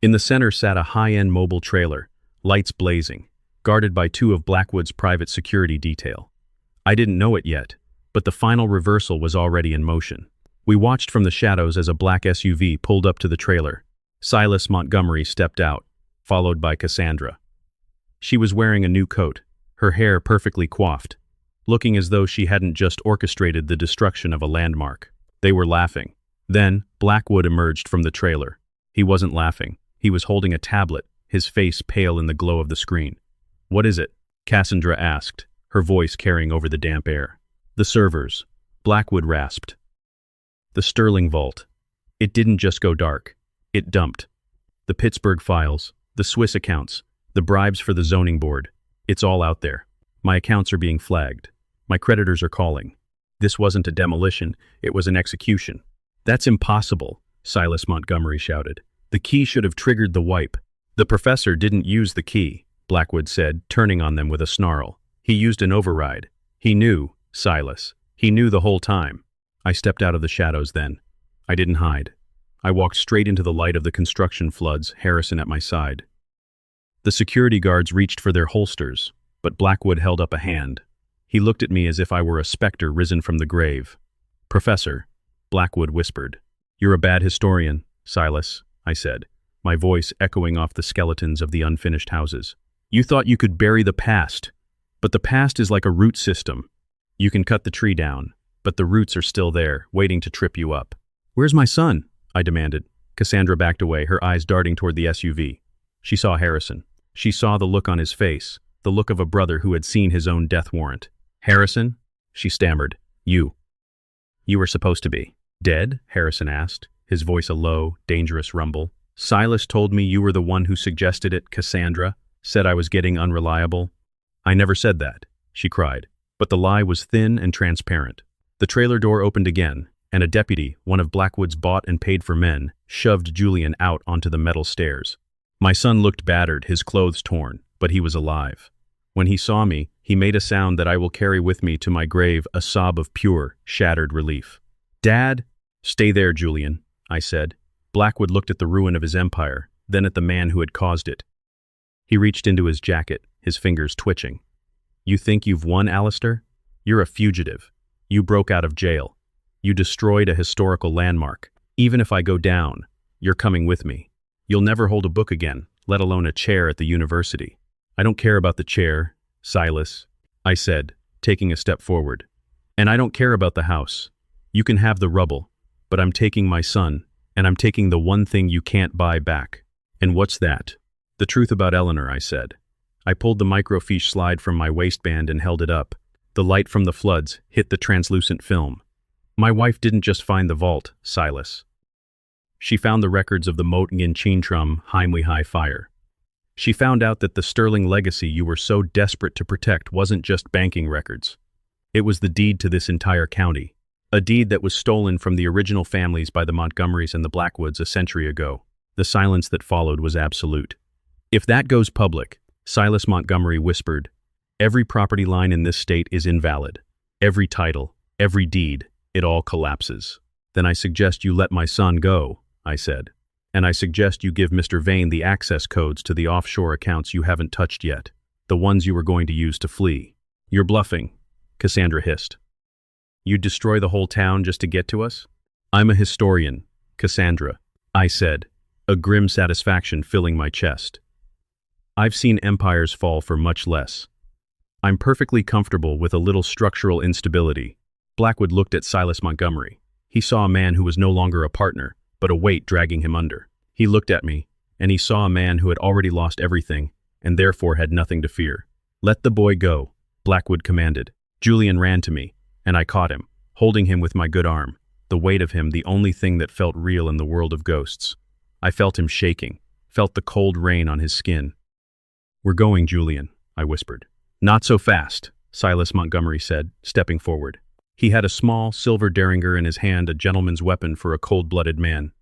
In the center sat a high-end mobile trailer, lights blazing, guarded by two of Blackwood's private security detail. I didn't know it yet, but the final reversal was already in motion. We watched from the shadows as a black SUV pulled up to the trailer. Silas Montgomery stepped out, followed by Cassandra. She was wearing a new coat, her hair perfectly coiffed, looking as though she hadn't just orchestrated the destruction of a landmark. They were laughing. Then, Blackwood emerged from the trailer. He wasn't laughing. He was holding a tablet, his face pale in the glow of the screen. What is it? Cassandra asked, her voice carrying over the damp air. The servers. Blackwood rasped. The Sterling vault. It didn't just go dark. It dumped. The Pittsburgh files, the Swiss accounts, the bribes for the zoning board. It's all out there. My accounts are being flagged. My creditors are calling. This wasn't a demolition, it was an execution. That's impossible, Silas Montgomery shouted. The key should have triggered the wipe. The professor didn't use the key, Blackwood said, turning on them with a snarl. He used an override. He knew, Silas. He knew the whole time. I stepped out of the shadows then. I didn't hide. I walked straight into the light of the construction floods, Harrison at my side. The security guards reached for their holsters, but Blackwood held up a hand. He looked at me as if I were a specter risen from the grave. Professor, Blackwood whispered. You're a bad historian, Silas, I said, my voice echoing off the skeletons of the unfinished houses. You thought you could bury the past, but the past is like a root system. You can cut the tree down, but the roots are still there, waiting to trip you up. Where's my son? I demanded. Cassandra backed away, her eyes darting toward the SUV. She saw Harrison. She saw the look on his face, the look of a brother who had seen his own death warrant. Harrison? She stammered. You were supposed to be. Dead? Harrison asked, his voice a low, dangerous rumble. Silas told me you were the one who suggested it, Cassandra, said I was getting unreliable. I never said that, she cried, but the lie was thin and transparent. The trailer door opened again, and a deputy, one of Blackwood's bought and paid for men, shoved Julian out onto the metal stairs. My son looked battered, his clothes torn, but he was alive. When he saw me, he made a sound that I will carry with me to my grave, a sob of pure, shattered relief. Dad? Stay there, Julian, I said. Blackwood looked at the ruin of his empire, then at the man who had caused it. He reached into his jacket, his fingers twitching. You think you've won, Alistair? You're a fugitive. You broke out of jail. You destroyed a historical landmark. Even if I go down, you're coming with me. You'll never hold a book again, let alone a chair at the university. I don't care about the chair, Silas, I said, taking a step forward. And I don't care about the house. You can have the rubble, but I'm taking my son, and I'm taking the one thing you can't buy back. And what's that? The truth about Eleanor, I said. I pulled the microfiche slide from my waistband and held it up. The light from the floods hit the translucent film. My wife didn't just find the vault, Silas. She found the records of the Moat Ngin Chintrum Heimwee High fire. She found out that the Sterling legacy you were so desperate to protect wasn't just banking records. It was the deed to this entire county, a deed that was stolen from the original families by the Montgomerys and the Blackwoods a century ago. The silence that followed was absolute. If that goes public, Silas Montgomery whispered, every property line in this state is invalid. Every title, every deed, it all collapses. Then I suggest you let my son go, I said. And I suggest you give Mr. Vane the access codes to the offshore accounts you haven't touched yet, the ones you were going to use to flee. You're bluffing, Cassandra hissed. You'd destroy the whole town just to get to us? I'm a historian, Cassandra, I said, a grim satisfaction filling my chest. I've seen empires fall for much less. I'm perfectly comfortable with a little structural instability. Blackwood looked at Silas Montgomery. He saw a man who was no longer a partner, but a weight dragging him under. He looked at me, and he saw a man who had already lost everything, and therefore had nothing to fear. Let the boy go, Blackwood commanded. Julian ran to me, and I caught him, holding him with my good arm, the weight of him the only thing that felt real in the world of ghosts. I felt him shaking, felt the cold rain on his skin. We're going, Julian, I whispered. Not so fast, Silas Montgomery said, stepping forward. He had a small, silver derringer in his hand, a gentleman's weapon for a cold-blooded man.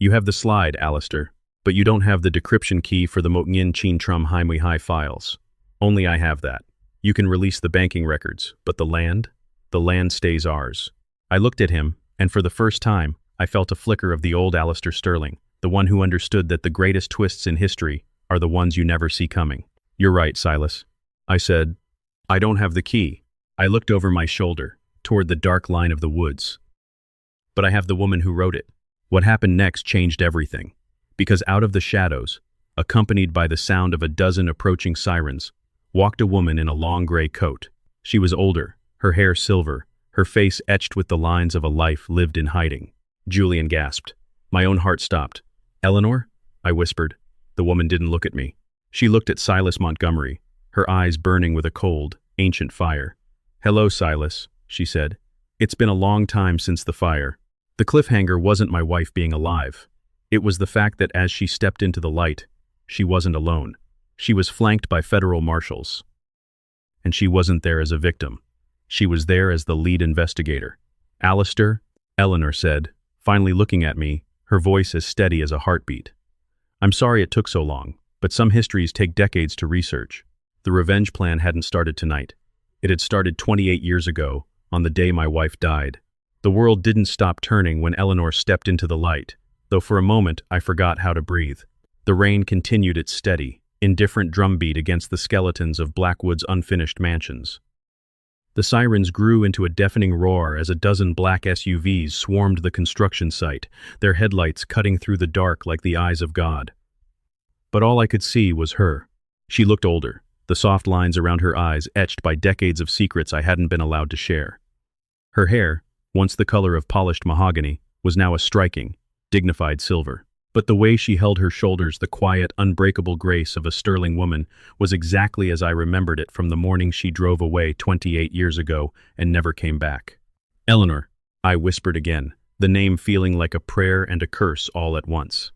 You have the slide, Alistair, but you don't have the decryption key for the Motngin Chin Trum Haimui Hai files. Only I have that. You can release the banking records, but the land stays ours. I looked at him, and for the first time, I felt a flicker of the old Alistair Sterling, the one who understood that the greatest twists in history are the ones you never see coming. You're right, Silas, I said. I don't have the key. I looked over my shoulder, toward the dark line of the woods. But I have the woman who wrote it. What happened next changed everything, because out of the shadows, accompanied by the sound of a dozen approaching sirens, walked a woman in a long gray coat. She was older, her hair silver, her face etched with the lines of a life lived in hiding. Julian gasped. My own heart stopped. Eleanor? I whispered. The woman didn't look at me. She looked at Silas Montgomery, her eyes burning with a cold, ancient fire. Hello, Silas, she said. It's been a long time since the fire. The cliffhanger wasn't my wife being alive. It was the fact that as she stepped into the light, she wasn't alone. She was flanked by federal marshals. And she wasn't there as a victim. She was there as the lead investigator. Alistair, Eleanor said, finally looking at me, her voice as steady as a heartbeat. I'm sorry it took so long, but some histories take decades to research. The revenge plan hadn't started tonight. It had started 28 years ago, on the day my wife died. The world didn't stop turning when Eleanor stepped into the light, though for a moment I forgot how to breathe. The rain continued its steady, indifferent drumbeat against the skeletons of Blackwood's unfinished mansions. The sirens grew into a deafening roar as a dozen black SUVs swarmed the construction site, their headlights cutting through the dark like the eyes of God. But all I could see was her. She looked older, the soft lines around her eyes etched by decades of secrets I hadn't been allowed to share. Her hair, once the color of polished mahogany, was now a striking, dignified silver. But the way she held her shoulders, the quiet, unbreakable grace of a sterling woman, was exactly as I remembered it from the morning she drove away 28 years ago and never came back. Eleanor, I whispered again, the name feeling like a prayer and a curse all at once.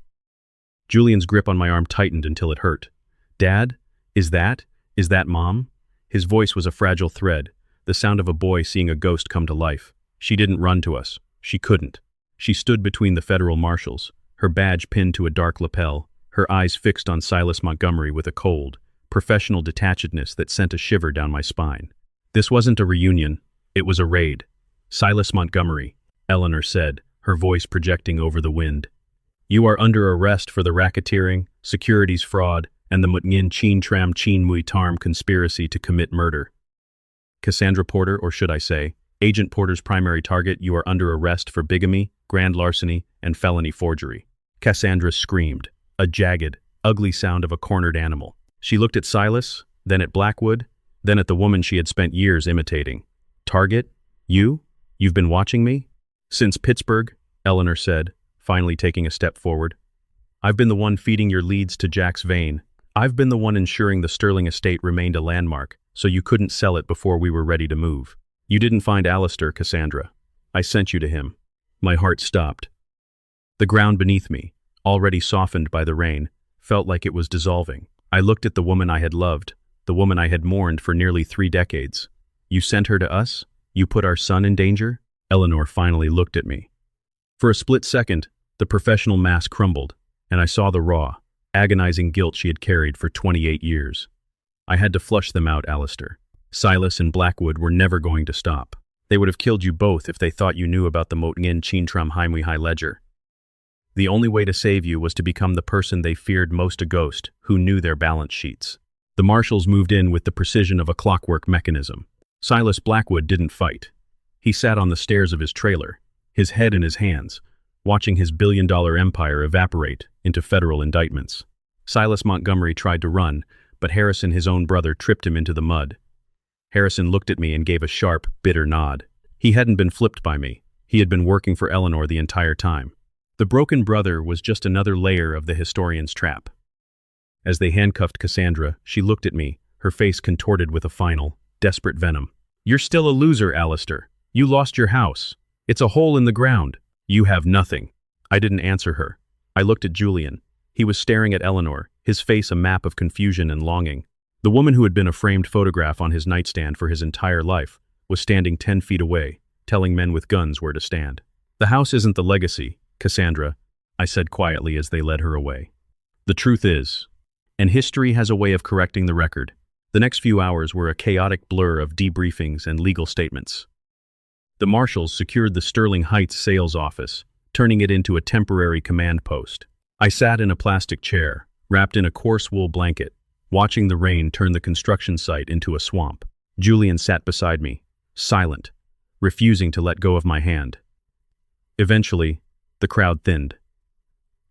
Julian's grip on my arm tightened until it hurt. Dad? Is that Mom? His voice was a fragile thread, the sound of a boy seeing a ghost come to life. She didn't run to us. She couldn't. She stood between the federal marshals, her badge pinned to a dark lapel, her eyes fixed on Silas Montgomery with a cold, professional detachedness that sent a shiver down my spine. This wasn't a reunion, it was a raid. Silas Montgomery, Eleanor said, her voice projecting over the wind. You are under arrest for the racketeering, securities fraud, and the Mutngin Chin Tram Chin Mui Tarm conspiracy to commit murder. Cassandra Porter, or should I say, Agent Porter's primary target, you are under arrest for bigamy, grand larceny, and felony forgery. Cassandra screamed, a jagged, ugly sound of a cornered animal. She looked at Silas, then at Blackwood, then at the woman she had spent years imitating. Target? You? You've been watching me? Since Pittsburgh, Eleanor said, finally taking a step forward. I've been the one feeding your leads to Jack's vein. I've been the one ensuring the Sterling estate remained a landmark, so you couldn't sell it before we were ready to move. You didn't find Alistair, Cassandra. I sent you to him. My heart stopped. The ground beneath me, already softened by the rain, felt like it was dissolving. I looked at the woman I had loved, the woman I had mourned for nearly 3 decades. You sent her to us? You put our son in danger? Eleanor finally looked at me. For a split second, the professional mask crumbled, and I saw the raw, agonizing guilt she had carried for 28 years. I had to flush them out, Alistair. Silas and Blackwood were never going to stop. They would have killed you both if they thought you knew about the Motngin Chintram Haimui High Ledger. The only way to save you was to become the person they feared most, a ghost who knew their balance sheets. The marshals moved in with the precision of a clockwork mechanism. Silas Blackwood didn't fight. He sat on the stairs of his trailer, his head in his hands, watching his billion-dollar empire evaporate into federal indictments. Silas Montgomery tried to run, but Harrison, his own brother, tripped him into the mud. Harrison looked at me and gave a sharp, bitter nod. He hadn't been flipped by me. He had been working for Eleanor the entire time. The broken brother was just another layer of the historian's trap. As they handcuffed Cassandra, she looked at me, her face contorted with a final, desperate venom. "You're still a loser, Alistair. You lost your house. It's a hole in the ground. You have nothing." I didn't answer her. I looked at Julian. He was staring at Eleanor, his face a map of confusion and longing. The woman who had been a framed photograph on his nightstand for his entire life was standing 10 feet away, telling men with guns where to stand. "The house isn't the legacy, Cassandra," I said quietly as they led her away. "The truth is, and history has a way of correcting the record." The next few hours were a chaotic blur of debriefings and legal statements. The marshals secured the Sterling Heights sales office, turning it into a temporary command post. I sat in a plastic chair, wrapped in a coarse wool blanket, watching the rain turn the construction site into a swamp. Julian sat beside me, silent, refusing to let go of my hand. Eventually, the crowd thinned.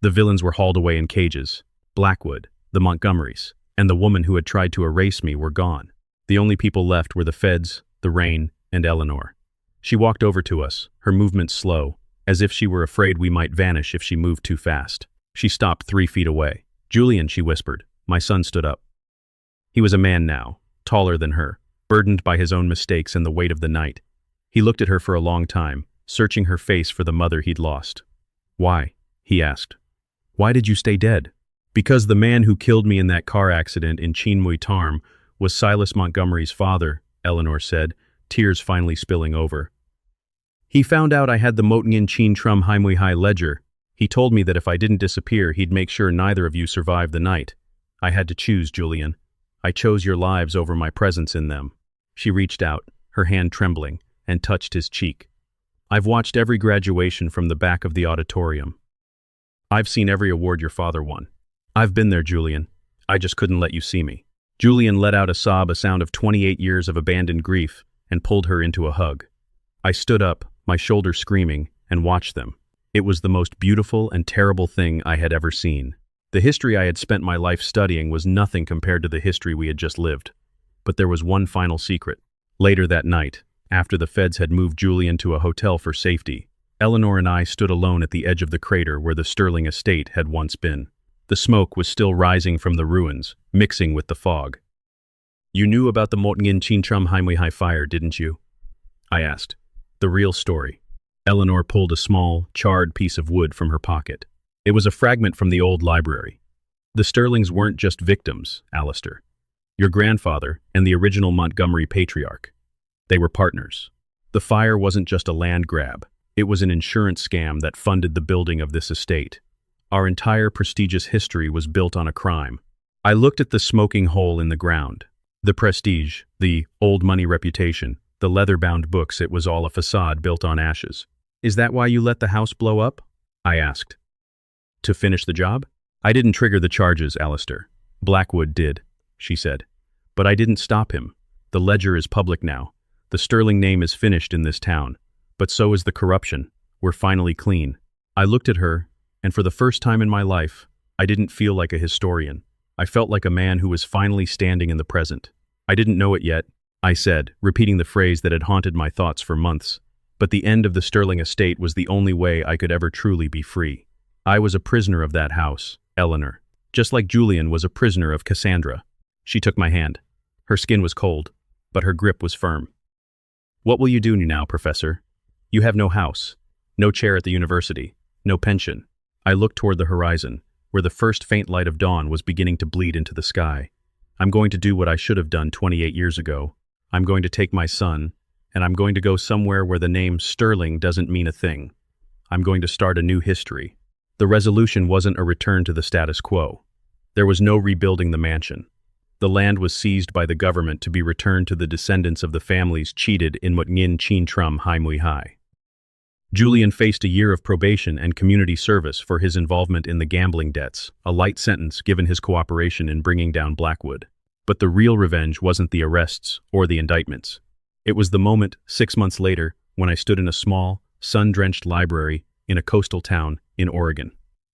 The villains were hauled away in cages. Blackwood, the Montgomerys, and the woman who had tried to erase me were gone. The only people left were the feds, the rain, and Eleanor. She walked over to us, her movements slow, as if she were afraid we might vanish if she moved too fast. She stopped 3 feet away. "Julian," she whispered. My son stood up. He was a man now, taller than her, burdened by his own mistakes and the weight of the night. He looked at her for a long time, searching her face for the mother he'd lost. "Why?" he asked. "Why did you stay dead?" "Because the man who killed me in that car accident in Chinmui Tarm was Silas Montgomery's father," Eleanor said, tears finally spilling over. "He found out I had the Motngin Chintram Haimui High Ledger. He told me that if I didn't disappear, he'd make sure neither of you survived the night. I had to choose, Julian. I chose your lives over my presence in them." She reached out, her hand trembling, and touched his cheek. "I've watched every graduation from the back of the auditorium. I've seen every award your father won. I've been there, Julian. I just couldn't let you see me." Julian let out a sob, a sound of 28 years of abandoned grief, and pulled her into a hug. I stood up, my shoulders screaming, and watched them. It was the most beautiful and terrible thing I had ever seen. The history I had spent my life studying was nothing compared to the history we had just lived. But there was one final secret. Later that night, after the feds had moved Julian to a hotel for safety, Eleanor and I stood alone at the edge of the crater where the Sterling estate had once been. The smoke was still rising from the ruins, mixing with the fog. "You knew about the Motngin Chintram Haimui High fire, didn't you?" I asked. The real story. Eleanor pulled a small, charred piece of wood from her pocket. It was a fragment from the old library. "The Sterlings weren't just victims, Alistair. Your grandfather and the original Montgomery patriarch. They were partners. The fire wasn't just a land grab. It was an insurance scam that funded the building of this estate. Our entire prestigious history was built on a crime." I looked at the smoking hole in the ground. The prestige, the old money reputation, the leather-bound books, it was all a facade built on ashes. "Is that why you let the house blow up?" I asked. "To finish the job?" "I didn't trigger the charges, Alistair. Blackwood did," she said. "But I didn't stop him. The ledger is public now. The Sterling name is finished in this town. But so is the corruption. We're finally clean." I looked at her, and for the first time in my life, I didn't feel like a historian. I felt like a man who was finally standing in the present. "I didn't know it yet," I said, repeating the phrase that had haunted my thoughts for months. But the end of the Sterling estate was the only way I could ever truly be free. I was a prisoner of that house, Eleanor, just like Julian was a prisoner of Cassandra. She took my hand. Her skin was cold, but her grip was firm. "What will you do now, Professor? You have no house, no chair at the university, no pension." I looked toward the horizon, where the first faint light of dawn was beginning to bleed into the sky. "I'm going to do what I should have done 28 years ago. I'm going to take my son, and I'm going to go somewhere where the name Sterling doesn't mean a thing. I'm going to start a new history." The resolution wasn't a return to the status quo. There was no rebuilding the mansion. The land was seized by the government to be returned to the descendants of the families cheated in Mut Ngin Chin Trum Hai Mui Hai. Julian faced a year of probation and community service for his involvement in the gambling debts, a light sentence given his cooperation in bringing down Blackwood. But the real revenge wasn't the arrests or the indictments. It was the moment, 6 months later, when I stood in a small, sun-drenched library in a coastal town in Oregon.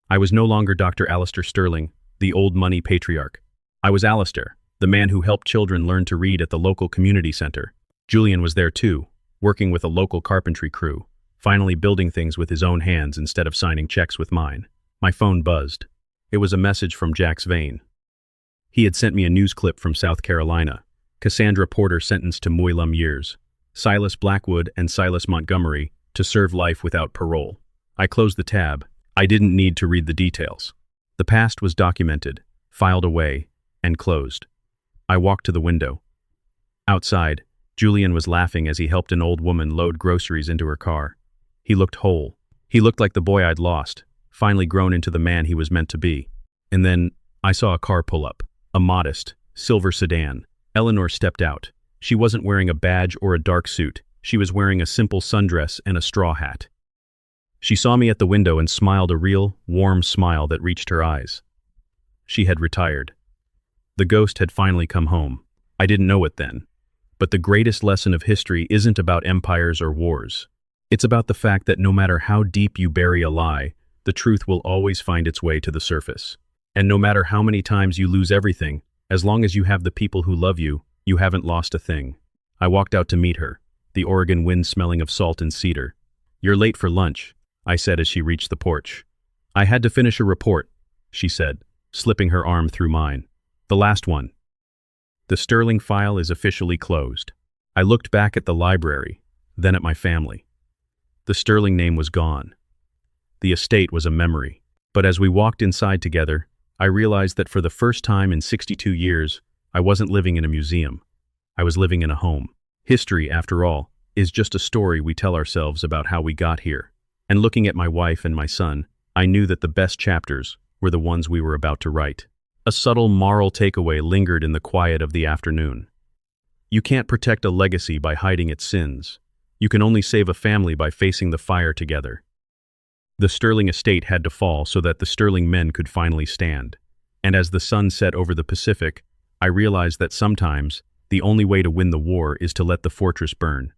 I was no longer Dr. Alistair Sterling, the old money patriarch. I was Alistair, the man who helped children learn to read at the local community center. Julian was there too, working with a local carpentry crew, finally building things with his own hands instead of signing checks with mine. My phone buzzed. It was a message from Jax Vane. He had sent me a news clip from South Carolina. Cassandra Porter sentenced to Moylum years. Silas Blackwood and Silas Montgomery to serve life without parole. I closed the tab. I didn't need to read the details. The past was documented, filed away, and closed. I walked to the window. Outside, Julian was laughing as he helped an old woman load groceries into her car. He looked whole. He looked like the boy I'd lost, finally grown into the man he was meant to be. And then I saw a car pull up, a modest, silver sedan. Eleanor stepped out. She wasn't wearing a badge or a dark suit. She was wearing a simple sundress and a straw hat. She saw me at the window and smiled a real, warm smile that reached her eyes. She had retired. The ghost had finally come home. I didn't know it then. But the greatest lesson of history isn't about empires or wars. It's about the fact that no matter how deep you bury a lie, the truth will always find its way to the surface. And no matter how many times you lose everything, as long as you have the people who love you, you haven't lost a thing. I walked out to meet her, the Oregon wind smelling of salt and cedar. "You're late for lunch," I said as she reached the porch. "I had to finish a report," she said, slipping her arm through mine. "The last one." The Sterling file is officially closed. I looked back at the library, then at my family. The Sterling name was gone. The estate was a memory. But as we walked inside together, I realized that for the first time in 62 years, I wasn't living in a museum. I was living in a home. History, after all, is just a story we tell ourselves about how we got here. And looking at my wife and my son, I knew that the best chapters were the ones we were about to write. A subtle moral takeaway lingered in the quiet of the afternoon. You can't protect a legacy by hiding its sins. You can only save a family by facing the fire together. The Sterling estate had to fall so that the Sterling men could finally stand. And as the sun set over the Pacific, I realized that sometimes the only way to win the war is to let the fortress burn.